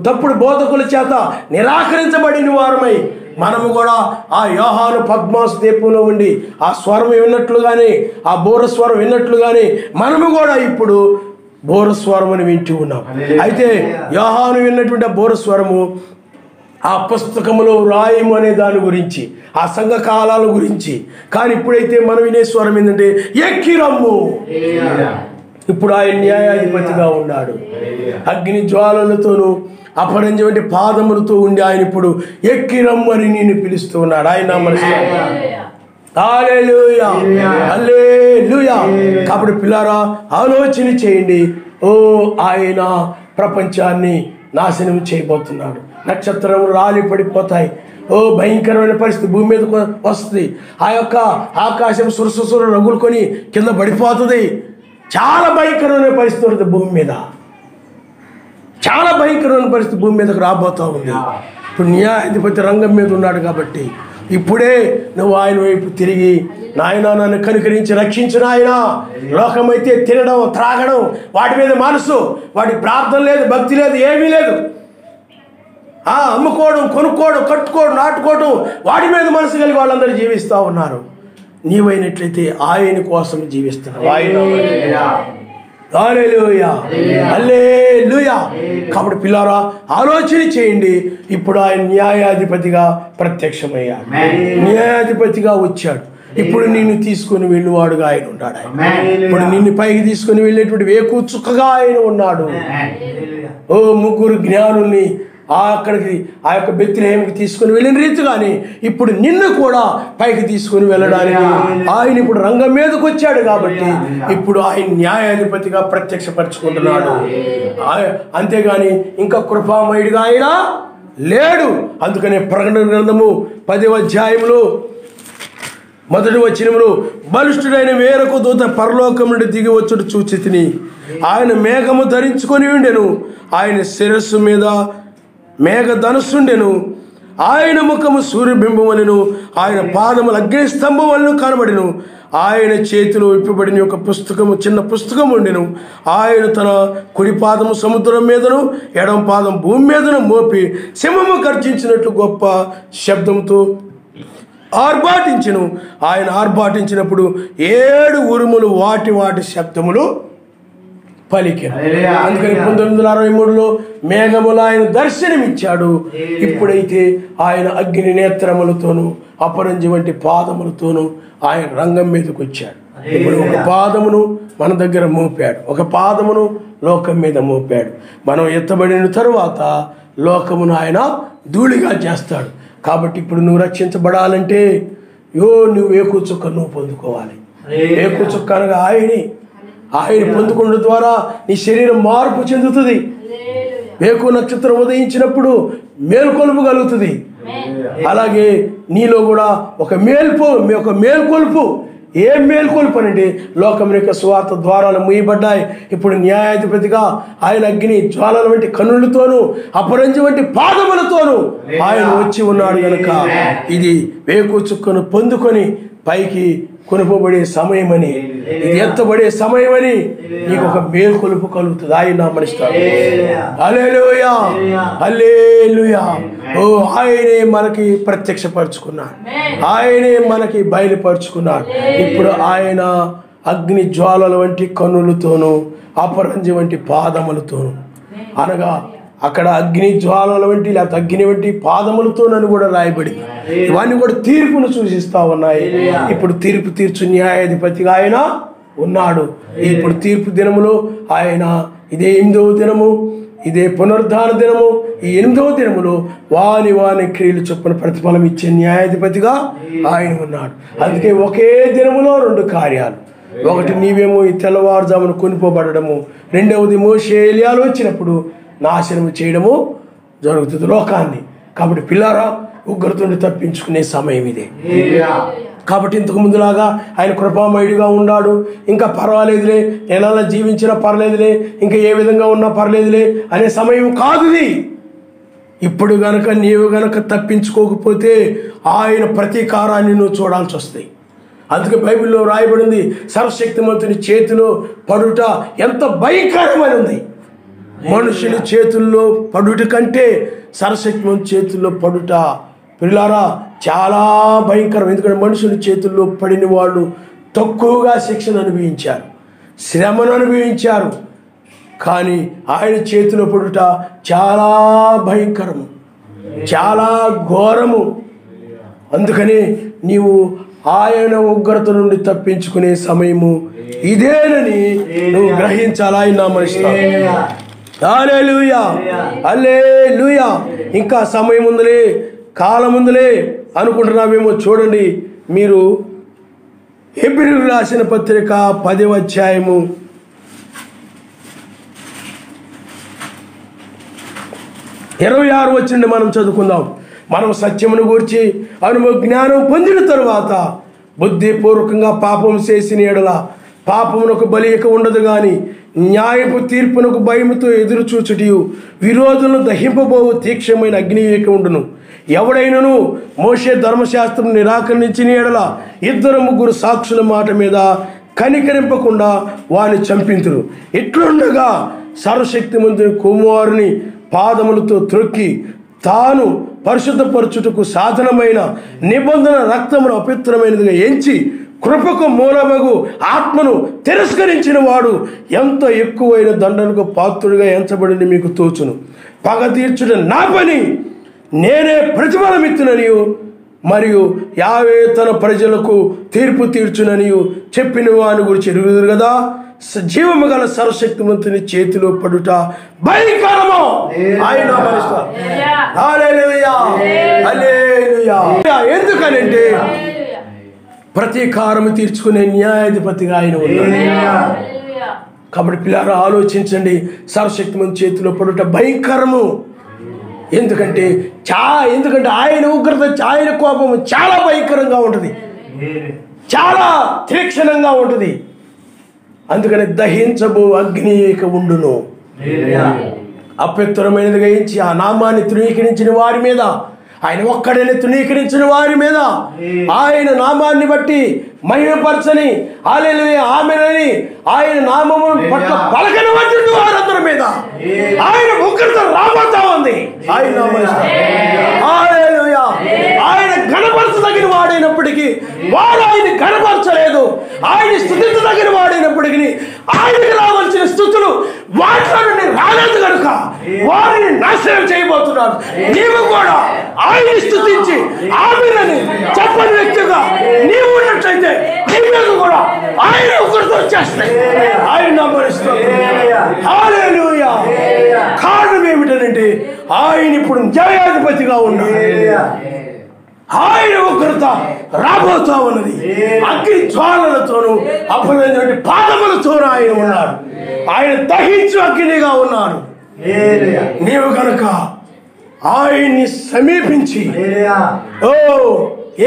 తప్పుడు బోధకుల చేత నిరాకరించబడిన వారమై మనము కూడా ఆ యోహాను పద్మాసు దీపంలో ఉండి ఆ స్వరం విన్నట్లుగానే, ఆ బోరస్వరం విన్నట్లుగానే మనము కూడా ఇప్పుడు బోరస్వరం అని వింటూ ఉన్నాం. అయితే యోహాను విన్నటువంటి ఆ బోరస్వరము ఆ పుస్తకములో రాయము అనే దాని గురించి, ఆ సంఘ కాలాల గురించి. కానీ ఇప్పుడైతే మనం వినే స్వరం ఏంటంటే ఎక్కిరమ్ము. ఇప్పుడు ఆయన న్యాయాధిపతిగా ఉన్నాడు. అగ్ని జ్వాలలతోనూ అపరంజి వంటి పాదములతో ఉండి ఆయన ఇప్పుడు ఎక్కిరమ్ము అని నేను పిలుస్తూ ఉన్నాడు. ఆయన హల్లెలూయా, హల్లెలూయా. కాబట్టి పిల్లారా, ఆలోచన చేయండి. ఓ ఆయన ప్రపంచాన్ని నాశనం చేయబోతున్నాడు. నక్షత్రములు రాలి పడిపోతాయి. ఓ భయంకరమైన పరిస్థితి భూమి మీద వస్తుంది. ఆ యొక్క ఆకాశం సురసుర రగులుకొని కింద పడిపోతుంది. చాలా భయంకరమైన పరిస్థితి ఉంటుంది భూమి మీద. చాలా భయంకరమైన పరిస్థితి భూమి మీదకు రాబోతూ ఉంది. ఇప్పుడు న్యాయాధిపతి రంగం మీద ఉన్నాడు కాబట్టి ఇప్పుడే నువ్వు ఆయన వైపు తిరిగి, నాయన నన్ను కనుకరించి రక్షించిన ఆయన. లోకమైతే తినడం, త్రాగడం, వాటి మీద మనసు, వాటికి ప్రార్థన లేదు, భక్తి లేదు, ఏమీ లేదు. అమ్ముకోవడం, కొనుక్కోవడం, కట్టుకోవడం, నాటుకోవడం, వాటి మీద మనసు కలిగి వాళ్ళందరూ జీవిస్తూ ఉన్నారు. నీవైనట్లయితే ఆయన కోసం జీవిస్తున్నావు. హల్లెలూయా, హల్లెలూయా. కాబట్టి పిల్లారా, ఆలోచన చేయండి. ఇప్పుడు ఆయన న్యాయాధిపతిగా ప్రత్యక్షమయ్యాడు, న్యాయాధిపతిగా వచ్చాడు. ఇప్పుడు నిన్ను తీసుకుని వెళ్ళువాడుగా ఆయన ఉన్నాడు. ఇప్పుడు నిన్ను పైకి తీసుకుని వెళ్ళేటువంటి వేకు చుక్కగా ఆయన ఉన్నాడు. ఓ ముగ్గురు జ్ఞానుల్ని అక్కడికి ఆ యొక్క బెత్లెహేముకి తీసుకుని వెళ్ళిన రీతిగానే ఇప్పుడు నిన్ను కూడా పైకి తీసుకుని వెళ్ళడానికి ఆయన ఇప్పుడు రంగం మీదకి వచ్చాడు. కాబట్టి ఇప్పుడు ఆయన న్యాయాధిపతిగా ప్రత్యక్షపరచుకుంటున్నాడు. అంతేగాని ఇంకా కృపామయుడిగా ఆయన లేడు. అందుకనే ప్రకటన గ్రంథము 10వ అధ్యాయంలో 1వ వచనములో, బలిష్ఠుడైన వేరొక దూత పరలోకం నుండి దిగి వచ్చుడు చూచితిని. ఆయన మేఘము ధరించుకొని ఉండెను. ఆయన శిరస్సు మీద మేఘధనుస్సుండెను. ఆయన ముఖము సూర్యబింబం వలెను, ఆయన పాదములు అగ్నిస్తంభం వలెను కనబడెను. ఆయన చేతిలో విప్పబడిన ఒక పుస్తకము, చిన్న పుస్తకం ఉండెను. ఆయన తన కుడి పాదము సముద్రం మీదను, ఎడమ పాదం భూమి మీదను మోపి సింహము గర్జించినట్లు గొప్ప శబ్దంతో ఆర్భాటించెను. ఆయన ఆర్భాటించినప్పుడు 7 ఉరుములు వాటి వాటి శబ్దములు పలికెను. అందుకని 1963లో మేఘములు ఆయన దర్శనమిచ్చాడు. ఇప్పుడైతే ఆయన అగ్ని నేత్రములతోనూ అపరంజి వంటి పాదములతోనూ ఆయన రంగం మీదకి వచ్చాడు. ఇప్పుడు ఒక పాదమును మన దగ్గర మోపాడు, ఒక పాదమును లోకం మీద మోపాడు. మనం ఎత్తబడిన తరువాత లోకమును ఆయన ధూళిగా చేస్తాడు. కాబట్టి ఇప్పుడు నువ్వు రక్షించబడాలంటే నువ్వు ఏకుచుక్క నువ్వు పొందుకోవాలి. ఏకుచుక్క అనగా ఆయన పొందుకోవడం ద్వారా నీ శరీరం మార్పు చెందుతుంది. వేకు నక్షత్రం ఉదయించినప్పుడు మేల్కొలుపు కలుగుతుంది. అలాగే నీలో కూడా ఒక మేల్కొలుపు. ఏం మేల్కొలుపు అనండి, లోకం యొక్క సువార్త ద్వారాలు మూయబడ్డాయి. ఇప్పుడు న్యాయాధిపతిగా ఆయన అగ్ని జ్వాలల వంటి కన్నులతోనూ అపరంజి వంటి పాదములతోనూ ఆయన వచ్చి ఉన్నాడు. కనుక ఇది వేకు చుక్కను పొందుకొని పైకి కొనుపబడే సమయమని, ఇది ఎత్తబడే సమయమని నీకు ఒక మేల్కొలుపు కలుగుతుంది. ఆయన నామనిస్తాడు. హల్లెలూయా, హల్లెలూయా. ఆయనే మనకి ప్రత్యక్షపరుచుకున్నాడు, ఆయనే మనకి బయలుపరుచుకున్నాడు. ఇప్పుడు ఆయన అగ్ని జ్వాలల వంటి కన్నులతోనూ అపరంజి వంటి పాదములతోనూ, అనగా అక్కడ అగ్ని జ్వాలల వంటి లేకపోతే అగ్ని వంటి పాదములతోనని కూడా రాయబడింది. ఇవన్నీ కూడా తీర్పును సూచిస్తా ఉన్నాయి. ఇప్పుడు తీర్పు తీర్చు న్యాయాధిపతిగా ఆయన ఉన్నాడు. ఇప్పుడు తీర్పు దినములో ఆయన ఇదే 8వ దినము, ఇదే పునరుద్ధాన దినము, ఈ 8వ దినములో వాని క్రియలు చొప్పున ప్రతిఫలం ఇచ్చే న్యాయాధిపతిగా ఆయన ఉన్నాడు. అందుకే ఒకే దినములో 2 కార్యాలు. ఒకటి నీవేమో ఈ తెల్లవారుజామును కొనిపోబడము, రెండవది మోషే ఎలియాలు వచ్చినప్పుడు నాశనము చేయడము జరుగుతుంది లోకాన్ని. కాబట్టి పిల్లారా, ఉగ్రతను తప్పించుకునే సమయం ఇదే. కాబట్టి ఇంతకు ముందులాగా ఆయన కృపామయుడిగా ఉన్నాడు, ఇంకా పర్వాలేదులే, ఎలా జీవించినా పర్లేదులే, ఇంకా ఏ విధంగా ఉన్నా పర్లేదులే అనే సమయం కాదు ఇది. ఇప్పుడు గనక నీవు గనక తప్పించుకోకపోతే ఆయన ప్రతీకారాన్ని నువ్వు చూడాల్సి వస్తాయి. అందుకే బైబిల్లో రాయబడింది, సర్వశక్తిమంతుని చేతిలో పడుట ఎంత భయంకరమని ఉంది. మనుషుల చేతుల్లో పడుట కంటే సర్వశక్తిమంతుని చేతుల్లో పడుట పిల్లారా చాలా భయంకరం. ఎందుకంటే మనుషుల చేతుల్లో పడిన వాళ్ళు తక్కువగా శిక్షను అనుభవించారు, శ్రమను అనుభవించారు. కానీ ఆయన చేతిలో పడుట చాలా భయంకరము, చాలా ఘోరము. అందుకని నీవు ఆయన ఉగ్రత నుండి తప్పించుకునే సమయము ఇదేనని నువ్వు గ్రహించాలా. ఆయన నామమున హల్లెలూయా, హల్లెలూయా. ఇంకా సమయం ఉందిలే, కాలం ఉందిలే అనుకుంటున్నామేమో. చూడండి, మీరు హెబ్రీయులకు రాసిన పత్రిక 10వ అధ్యాయము 26 వచనం మనం చదువుకుందాం. మనం సత్యమును గూర్చి అనుభవ జ్ఞానం పొందిన తరువాత బుద్ధిపూర్వకంగా పాపం చేసిన ఎడల పాపమునకు బలి ఇక ఉండదు, కానీ న్యాయపు తీర్పునకు భయముతో ఎదురు చూచుటియు విరోధులను దహింపబోవు తీక్షమైన అగ్ని ఇక ఉండును. ఎవడైనను మోషే ధర్మశాస్త్రం నిరాకరించిన ఎడల 2-3 సాక్షుల మాట మీద కనికరింపకుండా వాని చంపింతురు. ఇట్లుండగా సర్వశక్తిమంతుని కుమారుని పాదములతో త్రొక్కి తాను పరిశుద్ధపరచుటకు సాధనమైన నిబంధన రక్తమును అపవిత్రమైనదిగా ఎంచి కృపకు మూలమగు ఆత్మను తిరస్కరించిన వాడు ఎంత ఎక్కువైన దండనకు పాత్రుడిగా ఎంచబడి మీకు తోచును. పగ తీర్చుట నా పని, నేనే ప్రతిఫలమిత్తుననియు మరియు యావే తన ప్రజలకు తీర్పు తీర్చుననియు చెప్పిన వాని గురించి ఎరుగుదురు కదా. జీవము గల సర్వశక్తిమంతుని చేతిలో పడుట భయంకరము. ఆయన హల్లెలూయా, హల్లెలూయా. ఎందుకనంటే ప్రతీకారము తీర్చుకునే న్యాయాధిపతిగా ఆయన ఉన్నాడు. కాబట్టి పిల్లలు ఆలోచించండి, సర్వశక్తిమంతుని చేతిలో పడుట భయంకరము. ఎందుకంటే ఆయన ఉగ్రత, ఆయన కోపము చాలా భయంకరంగా ఉంటుంది, చాలా తీక్షణంగా ఉంటుంది. అందుకని దహించబో అగ్ని ఇక ఉండును. అపవిత్రమైనదిగా ఎంచి ఆ నామాన్ని తృణీకరించిన వారి మీద, ఆయన ఒక్కడనే తృణీకరించిన వారి మీద, ఆయన నామాన్ని బట్టి మహిమపరచని హల్లెలూయా ఆమేనని ఆయన నామము పట్ల పలకని వంటి వారందరి మీద ఆయన ఉగ్రత రాబోతా ఉంది. ఆయన హల్లెలూయా, ఆయన ఘనపరచదగిన వాడైనప్పటికీ వారు ఆయన ఘనపరచలేదు. ఆయన స్తుతించదగిన వాడైనప్పటికీ ఆయనకు రావాల్సిన స్తుతులు వాటిలో నుండి రాలేదు కనుక వారిని నాశనం చేయబోతున్నాడు. నీవు కూడా ఆయన స్తుతించి ఆమేనని చెప్పని వ్యక్తిగా నీవు ఉన్నట్లయితే నీ మీద కూడా ఆయన ఉగ్రత వచ్చేస్తాయి. ఆయన హల్లెలూయా. కారణం ఏమిటంటే ఆయన ఇప్పుడు న్యాయాధిపతిగా ఉన్నాడు. ఆయన ఉగ్రత రాబోతా ఉన్నది. అగ్ని జ్వాలలతోనూ అపవిత్రమైన పాదములతోనూ ఆయన ఉన్నాడు. ఆయన దహించు అగ్నిగా ఉన్నాడు. నీవు కనుక ఆయన్ని సమీపించి, ఓ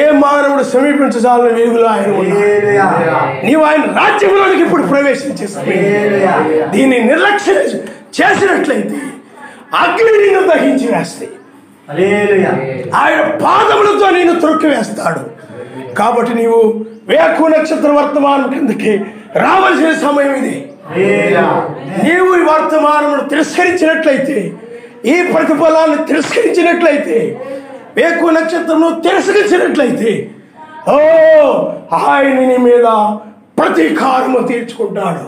ఏ మానవుడు సమీపించాలని వెలుగులో ఆయన ఉన్నాడు. నీవు ఆయన రాజ్యంలోనికి ఇప్పుడు ప్రవేశించే సమయం. దీన్ని నిర్లక్ష్యం చేసినట్లయితే అగ్ని నిన్ను దహించి వేస్తాయి. ఆయన పాదములతో నేను త్రొక్కి వేస్తాడు. కాబట్టి నీవు వేకు నక్షత్ర వర్తమానం కిందకి రావాల్సిన సమయం ఇది. నీవు ఈ వర్తమానమును తిరస్కరించినట్లయితే, ఈ ప్రతిఫలాన్ని తిరస్కరించినట్లయితే, వేకు నక్షత్రము తిరస్కరించినట్లయితే, ఓ ఆయన నీ మీద ప్రతీకారము తీర్చుకుంటాడు.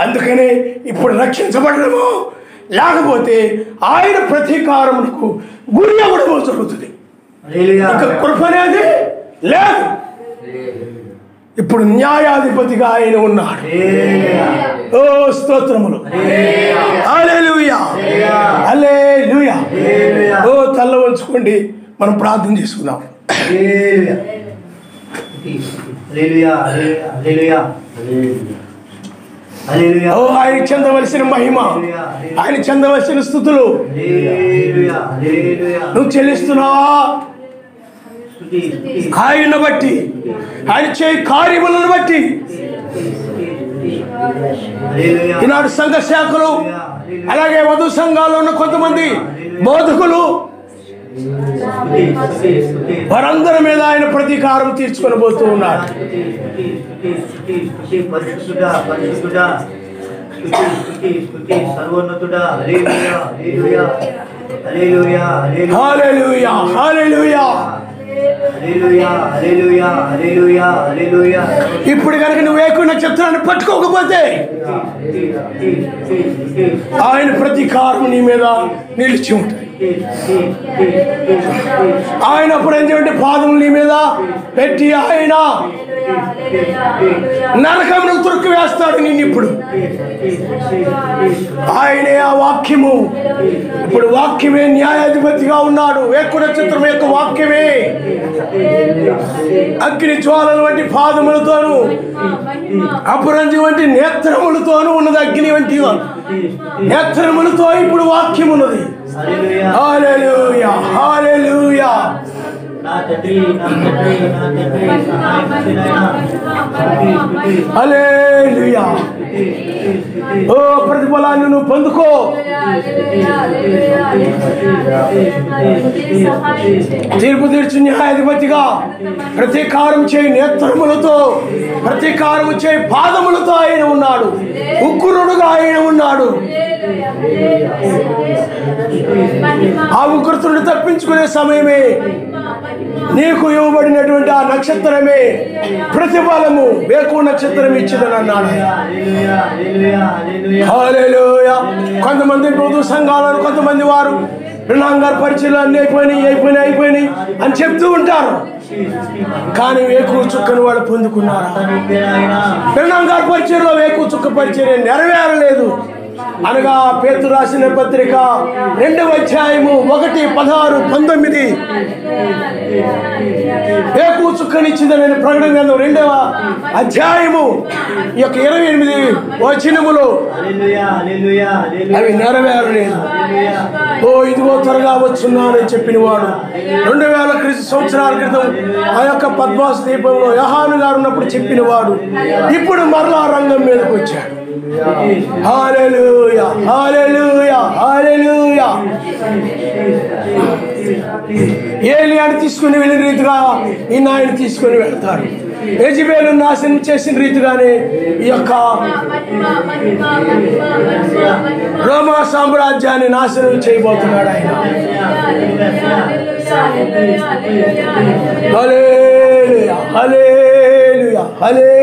అందుకనే ఇప్పుడు రక్షించబడము, లేకపోతే ఆయన ప్రతీకారములకు గురి అవ్వడము జరుగుతుంది. ఇంకా కృప అనేది లేదు. ఇప్పుడు న్యాయాధిపతిగా ఆయన ఉన్నాడు. ఓ స్తోత్రములు, హల్లెలూయా, హల్లెలూయా. ఓ తల్ల వంచుకోండి, మనం ప్రార్థన చేసుకుందాం. ఓ ఆయన చెందవలసిన మహిమ, ఆయన చెందవలసిన స్తుతులు నువ్వు చెల్లిస్తున్నావా? ఆయన బట్టి, ఆయన చేయి కార్యములను బట్టి ఈనాడు సంఘ శాఖలు, అలాగే వధు సంఘాల్లో ఉన్న కొంతమంది బోధకులు, వారందరి మీద ఆయన ప్రతీకారం తీర్చుకొని పోతూ ఉన్నారు. హల్లెలూయా, హల్లెలూయా. ఇప్పుడు కనుక నువ్వు ఏకో నక్షత్రాన్ని పట్టుకోకపోతే ఆయన ప్రతీకారం నీ మీద నిలిచి ఉంటుంది. ఆయన అప్పుడు ఏంటంటే పాదములు నీ మీద పెట్టి ఆయన నరకమును తురుకు వేస్తాడు నిన్ను. ఇప్పుడు ఆయనే ఆ వాక్యము. ఇప్పుడు వాక్యమే న్యాయాధిపతిగా ఉన్నాడు. ఏకో నక్షత్రం యొక్క వాక్యమే అగ్ని జ్వాలల వంటి పాదములతోనూ అపరంజి వంటి నేత్రములతోనూ ఉన్నది. అగ్ని వంటి నేత్రములతో ఇప్పుడు వాక్యం ఉన్నది. హల్లెలూయా, హల్లెలూయా. హల్లెలూయా. ఓ ప్రతిఫలాన్ని నువ్వు పొందుకో. తీర్పు తీర్చు న్యాయాధిపతిగా ప్రతీకారం చేయి నేత్రములతో, ప్రతీకారం చేయి పాదములతో ఆయన ఉన్నాడు. ఉగ్రుడుగా ఆయన ఉన్నాడు. ఆ ఉగ్రతుడిని తప్పించుకునే సమయమే నీకు ఇవ్వబడినటువంటి ఆ నక్షత్రమే ప్రతిఫలము. వేకు నక్షత్రం ఇచ్చిందని అన్నాడు. హల్లెలూయా. కొంతమంది బోధు సంఘాలను, కొంతమంది వారు రిలాంగారు పరిచయలు అన్ని అయిపోయినాయి అని చెప్తూ ఉంటారు. కానీ వేకు చుక్కను వాళ్ళు పొందుకున్నారు. రిలాంగారు పరిచయలో వేకు చుక్క పరిచయం నెరవేరలేదు అనగా పేతురు రాసిన పత్రిక 2వ అధ్యాయము 1, 16, 19 వేకు చుక్కనిచ్చిందని ప్రకటన గ్రంథం 2వ అధ్యాయము ఈ యొక్క 28 వచనములు అవి నెరవేరలేదు. ఓ ఇదిగో త్వరగా వచ్చున్నానని చెప్పిన వాడు 2000 సంవత్సరాల క్రితం ఆ యొక్క పద్మాస దీపంలో యోహాను గారు ఉన్నప్పుడు చెప్పిన వాడు ఇప్పుడు మరలా రంగం మీదకి వచ్చాడు. హల్లెలూయా, హల్లెలూయా, హల్లెలూయా. ఏలియాను తీసుకుని వెళ్ళిన రీతిగా ఈయన ఆయన తీసుకుని వెళ్తాడు. యెజబెలు నాశనం చేసిన రీతిగానే ఈ యొక్క రోమా సామ్రాజ్యాన్ని నాశనం చేయబోతున్నాడు ఆయన. హల్లెలూయా, హల్లెలూయా, హల్లెలూయా.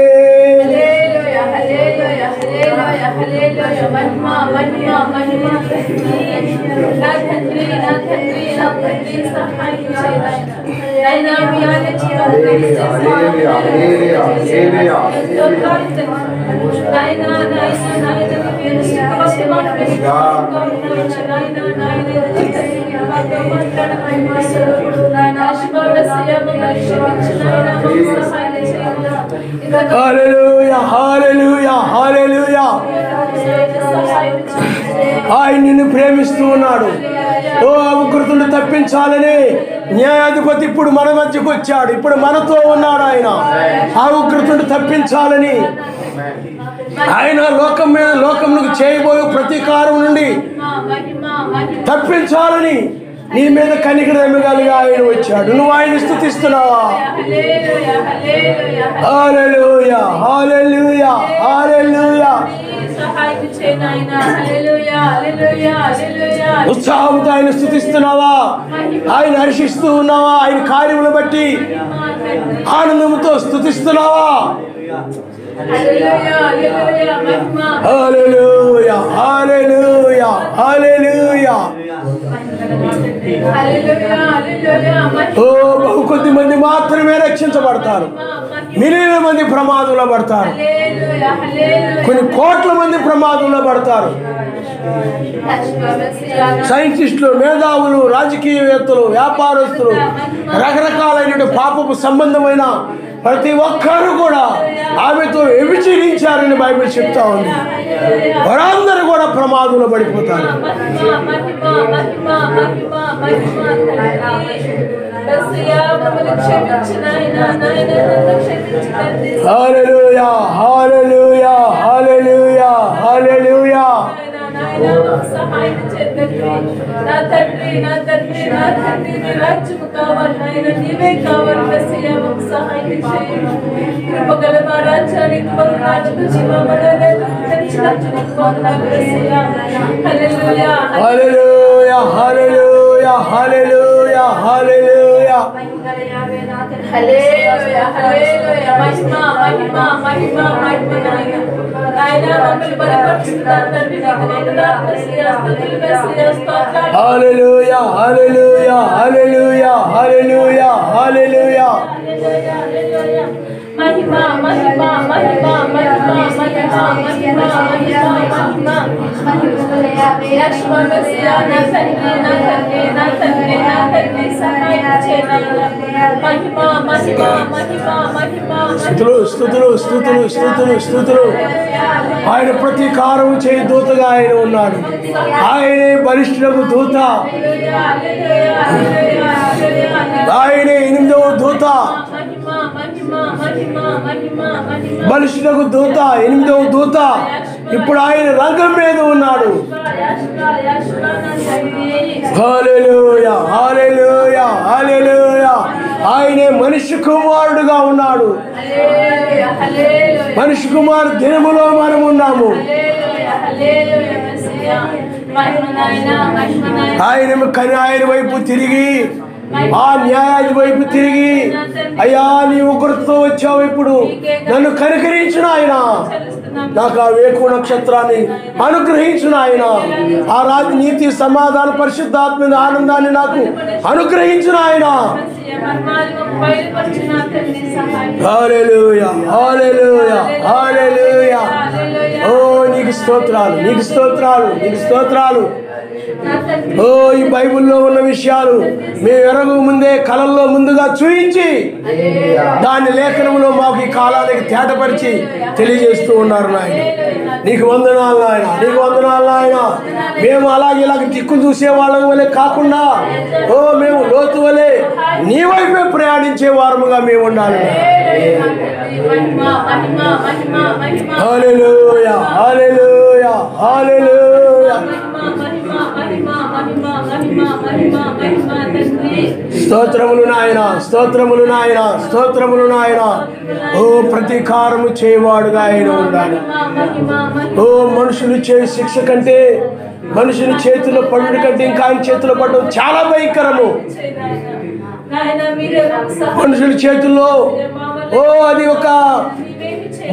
హల్లెలూయా, హల్లెలూయా, హల్లెలూయా. ఆయన నిన్ను ప్రేమిస్తూ ఉన్నాడు. ఓ ఉగ్రతుని తప్పించాలని న్యాయాధిపతి ఇప్పుడు మన మధ్యకు వచ్చాడు. ఇప్పుడు మనతో ఉన్నాడు ఆయన. ఆ ఉగ్రతుని తప్పించాలని ఆయన లోకమునకు చేయబోయే ప్రతీకారం నుండి తప్పించాలని నీ మీద కనికరమగలిగా ఆయన వచ్చాడు. నువ్వు ఆయన స్తుతిస్తున్నావా? హల్లెలూయా, హల్లెలూయా, హల్లెలూయా. ఉత్సాహంతో ఆయన స్తుతిస్తున్నావా? ఆయన హర్షిస్తూ ఉన్నావా? ఆయన కార్యములను బట్టి ఆనందంతో స్తుతిస్తున్నావా? హల్లెలూయా, హల్లెలూయా, హల్లెలూయా. ఓ బహు కొద్ది మంది మాత్రమే రక్షించబడతారు. మిలియన్ల మంది ప్రమాదంలో పడతారు. కొన్ని కోట్ల మంది ప్రమాదంలో పడతారు. సైంటిస్టులు, మేధావులు, రాజకీయవేత్తలు, వ్యాపారస్తులు, రకరకాలైన పాపపు సంబంధమైన ప్రతి ఒక్కరు కూడా ఆమెతో వ్యభిచరించారని బైబిల్ చెప్తా ఉంది. వారందరూ కూడా ప్రమాదంలో పడిపోతారు. హల్లెలూయా హల్లెలూయా హల్లెలూయా హల్లెలూయా. సహాయం చేయండి నా తండ్రి, నా తండ్రి, నా తండ్రి, నీ రాజ్యము కావాలి నాయన, నీవే కావాలి మెస్సయ్యా, మాకు సహాయం చేయండి. కృపగల మా రాజ్యానికి వందనాలు, జీవమనలను రక్షించడానికి వందనాలు మెస్సయ్యా. హల్లెలూయా హల్లెలూయా హల్లెలూయా హల్లెలూయా హల్లెలూయా. హల్లెలూయా హల్లెలూయా. మహిమ మహిమ మహిమ మహిమ నాయన. నాయన మమ్మల్ని బలపరుస్తున్నారు తండ్రి, నీకు వందనాలు మెస్సయ్యా. స్తుతులు మెస్సయ్యా, స్తోత్రాలు. హల్లెలూయా హల్లెలూయా హల్లెలూయా హల్లెలూయా హల్లెలూయా. మహిమ మహిమ మహిమ మహిమ మహిమ మహిమ మహిమ లక్ష్మణ మెస్సయ్యా, నా తండ్రి, నా తండ్రి, నా తండ్రి, నా తండ్రి, సహాయం చేయండి. మహిమ మహిమ మహిమ మహిమ స్తుతులు స్తుతులు స్తుతులు స్తుతులు స్తుతులు. ఆయన ప్రతీకారం చేయి దూతగా ఆయన ఉన్నాడు. ఆయనే బలిష్ఠులకు దూత, ఆయనే 8వ దూత, బలిష్ఠులకు దూత, 8వ దూత. ఇప్పుడు ఆయన రంగం మీద ఉన్నాడు. హల్లెలూయా హల్లెలూయా హల్లెలూయా. ఆయనే మనిషి కుమారుడుగా ఉన్నాడు. మనిషి కుమారు దినములో మనం ఉన్నాము. ఆయన వైపు తిరిగి, ఆ న్యాయాధి వైపు తిరిగి, అయ్యా నీ ఉగ్రతతో వచ్చావు, ఇప్పుడు నన్ను కనికరించిన ఆయన, నాకు ఆ వేకు నక్షత్రాన్ని అనుగ్రహించిన ఆయన, ఆ రాజు నీతి సమాధాన పరిశుద్ధాత్మ ఆనందాన్ని నాకు అనుగ్రహించిన ఆయన. హల్లెలూయా హల్లెలూయా హల్లెలూయా. ఓ నీకు స్తోత్రాలు, నీకు స్తోత్రాలు, నీకు స్తోత్రాలు. ఓ ఈ బైబిల్లో ఉన్న విషయాలు మేము ఎరగ ముందే కళల్లో ముందుగా చూయించి దాని లేఖనంలో మాకు ఈ కాలానికి తేటపరిచి తెలియజేస్తూ ఉన్నారు నాయన. నీకు వందనాలు నాయన, నీకు వందనాలు నాయన. మేము అలాగే ఇలాగ దిక్కు చూసే వాళ్ళ వలె కాకుండా, ఓ మేము లోతు వలె నీ వైపే ప్రయాణించే వారముగా మేము ఉండాలి. హల్లెలూయా హల్లెలూయా హల్లెలూయా. స్తోత్రములు నాయన, స్తోత్రములు నాయన, స్తోత్రములు నాయన. ఓ ప్రతీకారము చేయవాడుగా ఆయన ఉండాలి. ఓ మనుషులు చే శిక్ష కంటే, మనుషుని చేతిలో పడుడు కంటే ఇంకా ఆయన చేతిలో పడడం చాలా భయంకరము. మనుషుల చేతుల్లో ఓ అది ఒక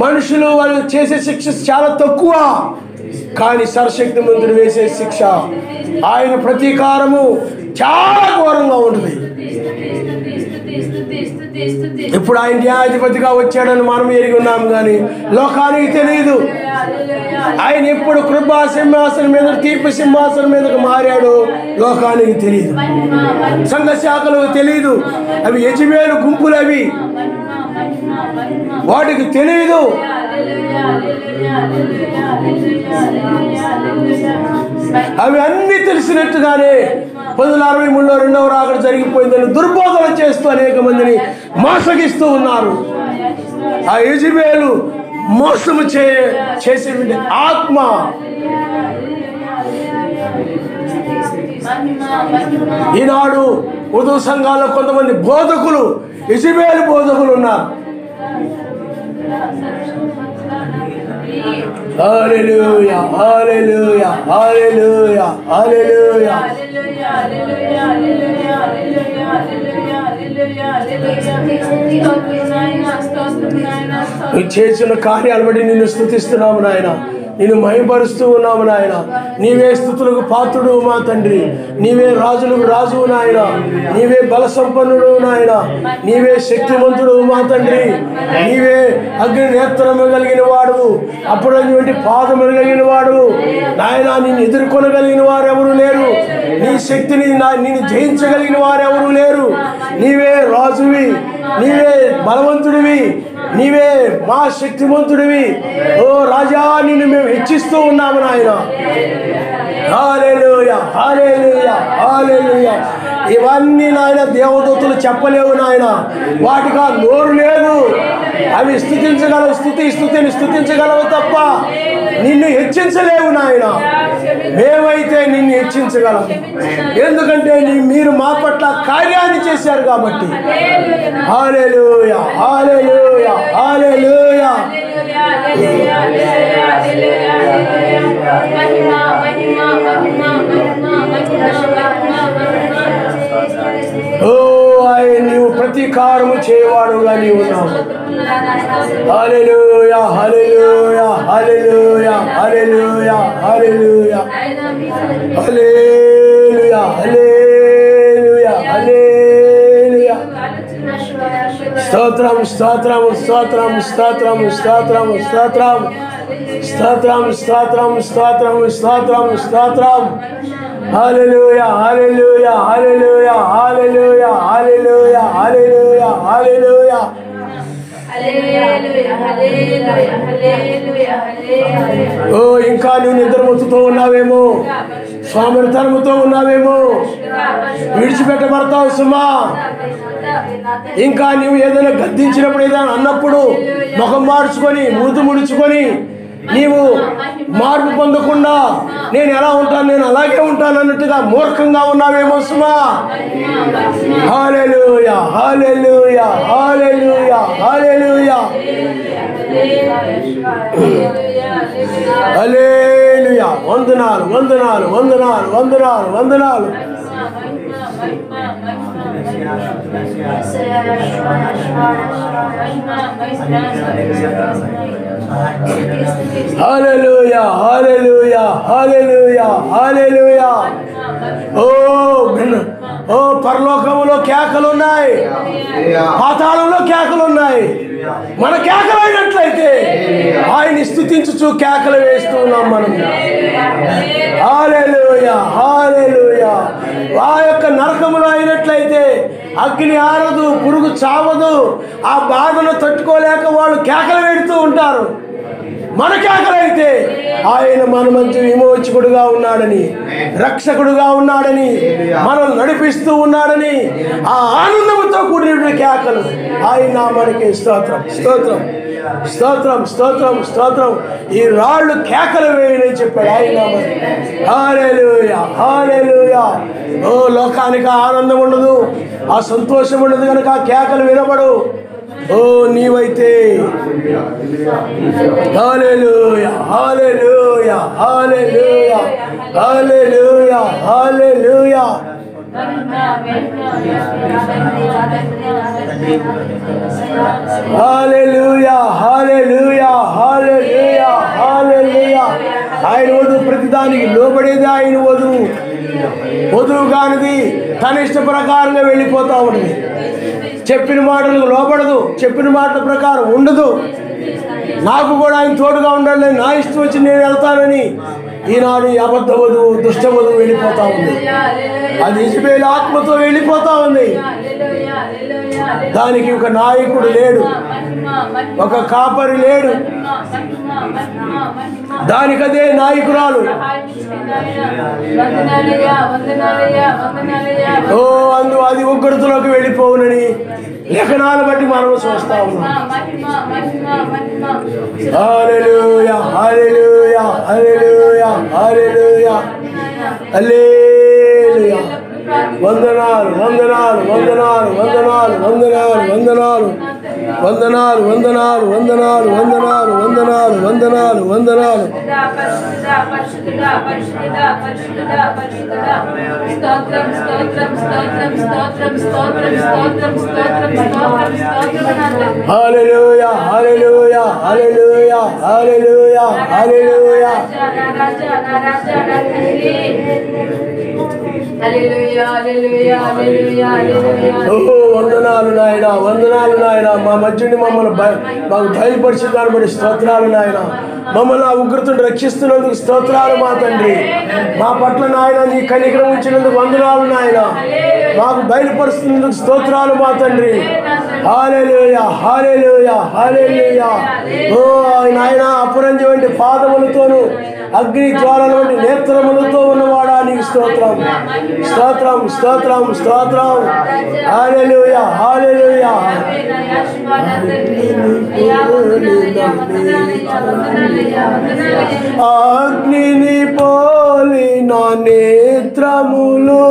మనుషులు వాళ్ళు చేసే శిక్ష చాలా తక్కువ, కానీ సర్వశక్తి మంత్రుడు వేసే శిక్ష, ఆయన ప్రతీకారము చాలా ఘోరంగా ఉంటుంది. ఇప్పుడు ఆయన న్యాయాధిపతిగా వచ్చాడని మనం ఎరిగి ఉన్నాం, కానీ లోకానికి తెలియదు. ఆయన ఎప్పుడు కృపా సింహాసనం మీద, తీర్పు సింహాసనం మీదకు మారాడు లోకానికి తెలియదు. సంఘ శాఖలకు తెలియదు. అవి యజమేలు గుంపులు, అవి వాటికి తెలియదు. అవి అన్ని తెలిసినట్టుగానే 1963లో రెండవ రాకడ జరిగిపోయిందని దుర్బోధన చేస్తూ అనేక మందిని మోసగిస్తూ ఉన్నారు. ఆ యెజబెలు మోసము చేసే ఆత్మ. ఈనాడు ఉదయ సంఘాల్లో కొంతమంది బోధకులు, యెజబెలు బోధకులు ఉన్నారు. హల్లెలూయా హల్లెలూయా హల్లెలూయా హల్లెలూయా. నువ్వు చేసిన కార్యాలు బట్టి నిన్ను స్తుతిస్తున్నాము నాయన, నిన్ను మహిమపరుస్తూ ఉన్నాము నాయన. నీవే స్తుతులకు పాత్రుడు మా తండ్రి, నీవే రాజులకు రాజువు నాయన, నీవే బల సంపన్నుడు నాయన, నీవే శక్తివంతుడు మా తండ్రి, నీవే అగ్ని నేత్రము కలిగిన వాడు, అప్పుడటువంటి పాదములు కలిగిన వాడు నాయన. నిన్ను ఎదుర్కొనగలిగిన వారు ఎవరు లేరు, నీ శక్తిని నిన్ను జయించగలిగిన వారు ఎవరు లేరు. నీవే రాజువి, నీవే బలవంతుడివి, నీవే మా శక్తివంతుడివి. ఓ రాజా, నిన్ను మేము హెచ్చిస్తూ ఉన్నాము నాయన. హల్లెలూయా, హల్లెలూయా, హల్లెలూయా. ఇవన్నీ నాయన దేవదూతలు చెప్పలేవు నాయన, వాటికి ఆ నోరు లేదు. అవి స్తుతించగలవు, స్తుతిని స్తుతించగలవు తప్ప నిన్ను హెచ్చించలేవు నాయన. మేమైతే నిన్ను హెచ్చించగలం, ఎందుకంటే మీరు మా పట్ల కార్యాన్ని చేశారు కాబట్టి. హల్లెలూయా, హల్లెలూయా, హల్లెలూయా. ఓ ఆయన, నీవు ప్రతీకారము చేయవాడుగా నీవు ఉన్నావు. హల్లెలూయా, హల్లెలూయా, హల్లెలూయా, హల్లెలూయా, హల్లెలూయా, హల్లెలూయా, హల్లెలూయా, హల్లెలూయా. స్తోత్రం, స్తోత్రం, స్తోత్రం, స్తోత్రం, స్తోత్రం, స్తోత్రం, స్తోత్రం, స్తోత్రం, స్తోత్రం, స్తోత్రం, స్తోత్రం. హల్లెలూయా, హల్లెలూయా, హల్లెలూయా, హల్లెలూయా, హల్లెలూయా, హల్లెలూయా, హల్లెలూయా. ఓ ఇంకా నువ్వు నిద్రమొత్తుతో ఉన్నావేమో, స్వామితనముతో ఉన్నావేమో, విడిచిపెట్టబడతావు సుమా. ఇంకా నువ్వు ఏదైనా గద్దించినప్పుడు, ఏదైనా అన్నప్పుడు ముఖం మార్చుకొని మూతి ముడుచుకొని నీవు మార్పు పొందకుండా నేను ఎలా ఉంటాను, నేను అలాగే ఉంటాను అన్నట్టుగా మూర్ఖంగా ఉన్నావేమో సుమా. హల్లెలూయా, హల్లెలూయా, హల్లెలూయా, హల్లెలూయా, హల్లెలూయా. వందనాలు, వందనాలు, వందనాలు, వందనాలు, వందనాలు. హల్లెలూయా, హల్లెలూయా, హల్లెలూయా, హల్లెలూయా. ఓ పరలోకములో కేకలు ఉన్నాయి, పాతాళంలో కేకలు ఉన్నాయి. మన కేకలైనట్లయితే ఆయన స్తుతించుచు కేకలు వేస్తూ ఉన్నాం మనం. హల్లెలూయా, హల్లెలూయా. ఆ యొక్క నరకములో అయినట్లయితే అగ్ని ఆరదు, పురుగు చావదు. ఆ బాధను తట్టుకోలేక వాళ్ళు కేకలు పెడుతూ ఉంటారు. మన కేకలైతే ఆయన మన మధ్య విమోచకుడుగా ఉన్నాడని, రక్షకుడుగా ఉన్నాడని, మనం నడిపిస్తూ ఉన్నాడని ఆ ఆనందంతో కూడిన కేకలు ఆయన నామానికి స్తోత్రం, స్తోత్రం, స్తోత్రం, స్తోత్రం, స్తోత్రం. ఈ రాళ్ళు కేకలు వేయని చెప్పాడు ఆయన నామానికి. హల్లెలూయా, హల్లెలూయా. ఓ లోకానికి ఆనందం ఉండదు, ఆ సంతోషం ఉండదు కనుక ఆ కేకలు వినబడు. ఓ నీవైతే హల్లెలూయా, హల్లెలూయా, హల్లెలూయా, హల్లెలూయా, హల్లెలూయా. హల్లెలూయా, హల్లెలూయా, హల్లెలూయా, హల్లెలూయా. ఆయన వధువు ప్రతిదానికి లోబడేది ఆయన వధువు. వధువు కానిది తన ఇష్ట ప్రకారంగా వెళ్ళిపోతా ఉంటుంది. చెప్పిన మాటలకు లోబడదు, చెప్పిన మాటల ప్రకారం ఉండదు. నాకు కూడా ఆయన తోడుగా ఉండాలి, నా ఇష్టం వచ్చి నేను వెళ్తానని ఈనాడు అబద్ధ వధువు, దుష్ట వధువు వెళ్ళిపోతా ఉంది. అది ఇజబేలు ఆత్మతో వెళ్ళిపోతా ఉంది. దానికి ఒక నాయకుడు లేడు, ఒక కాపరి లేడు, దానికదే నాయకురాలు. ఓ అందు అది ఉగ్రతలోకి వెళ్ళిపోవునని లేఖనాలు బట్టి మనం చూస్తా ఉన్నాం. హల్లెలూయా, హల్లెలూయా, హల్లెలూయా, హల్లెలూయా, హల్లెలూయా. వందనాలు, వందనాలు, వందనాలు, వందనాలు, వందనాలు, వందనాలు, వందనాలు, వందనాలు, వందనాలు, వందనాలు, వందనాలు, వందనాలు, వందనాలు. హల్లెలూయా, హల్లెలూయా, హల్లెలూయా, హల్లెలూయా, హల్లెలూయా. వందనాలు నాయన, వందనాలు నాయన. మా మధ్యని మమ్మల్ని మాకు బయలుపరిచిన దాన్ని బట్టి స్తోత్రాలు నాయన. మమ్మల్ని ఆ ఉగ్రతను రక్షిస్తున్నందుకు స్తోత్రాలు మా తండ్రి. మా పట్ల నాయన నీ కనికరం ఉంచినందుకు వందనాలు నాయన. మాకు బయలుపరుస్తున్నందుకు స్తోత్రాలు మా తండ్రి. హల్లెలూయా హల్లెలూయా హల్లెలూయా. ఓ నాయన అపరంజి వంటి పాదములతోను అగ్ని జ్వాలల వంటి నేత్రములతో ఉన్నవాడా నీకు స్తోత్రం స్తోత్రం స్తోత్రం స్తోత్రం. హల్లెలూయా హల్లెలూయా. అగ్నిని పోలిన నేత్రములు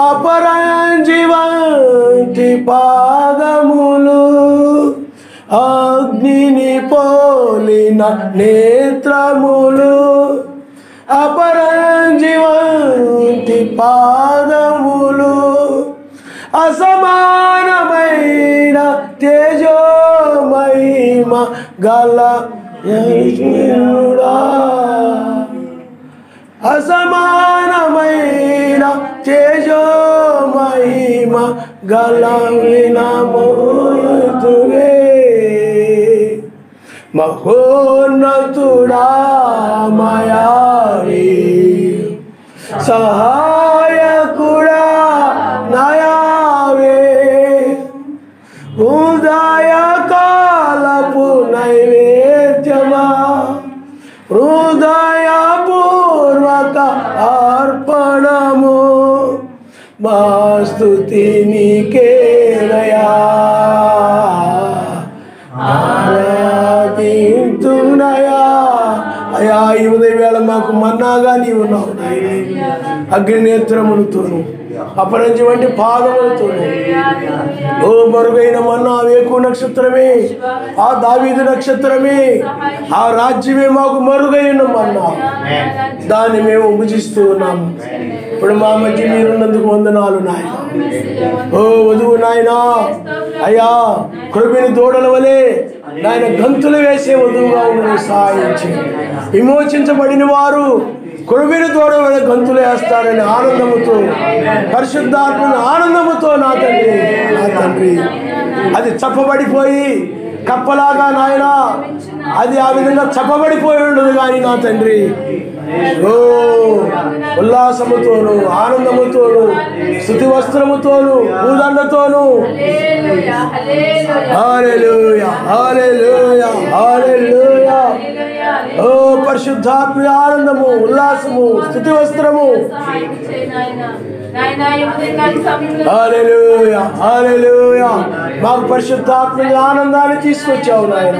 అపరంజి వంటి పాదములు, అగ్నిని పోలిన నేత్రములు అపరంజి వంటి పాదములు, అసమానమైన తేజోమహిమ గల యెహోవా, అసమానమైన తేజోమహిమ గల వినమోతువే. మహోన్నతుడా మయావి సహాయకుడా నయావే, ఉదయకాలపు నైవేద్యమా హృదయపూర్వక అర్పణము, మా స్తుతి నీకేనయా ఆరాధింతునయా. అయా ఈ ఉదయం వేళ మాకు మన్నాగా నీవు ఉన్నావు నాయన. అగ్ని నేత్రములతోను అపరంజి వంటి పాదములతోను ఓ మరుగైన మన్నా వేకు నక్షత్రమే, ఆ దావీదు నక్షత్రమే, ఆ రాజ్యమే మాకు మరుగైన మన్నా, దాన్ని మేము భుజిస్తూ ఉన్నాము. ఇప్పుడు మా మధ్య మీరున్నందుకు వందనాలు నాయన. ఓ వధువు నాయన అయ్యా కృపిని దూడల వలె నాయన గంతులు వేసే వధువుగా ఉండని సహాయించి, విమోచించబడిన వారు కృపిని దూడల వలె గంతులు వేస్తారని ఆనందముతో, పరిశుద్ధాత్మ ఆనందముతో నా తండ్రి నా తండ్రి అది చప్పబడిపోయి కప్పలాగా నాయన అది ఆ విధంగా చప్పబడిపోయి ఉండదు కానీ నా తండ్రి ఓ ఉల్లాసముతోను ఆనందముతోను స్తుతి వస్త్రముతోను పూదండతోను హల్లెలూయా హల్లెలూయా హల్లెలూయా. ఓ పరిశుద్ధాత్మ ఆనందము ఉల్లాసము స్తుతి వస్త్రము హల్లెలూయా హల్లెలూయా. మాకు పరిశుద్ధాత్మ ఆనందాన్ని తీసుకొచ్చావు నాయన.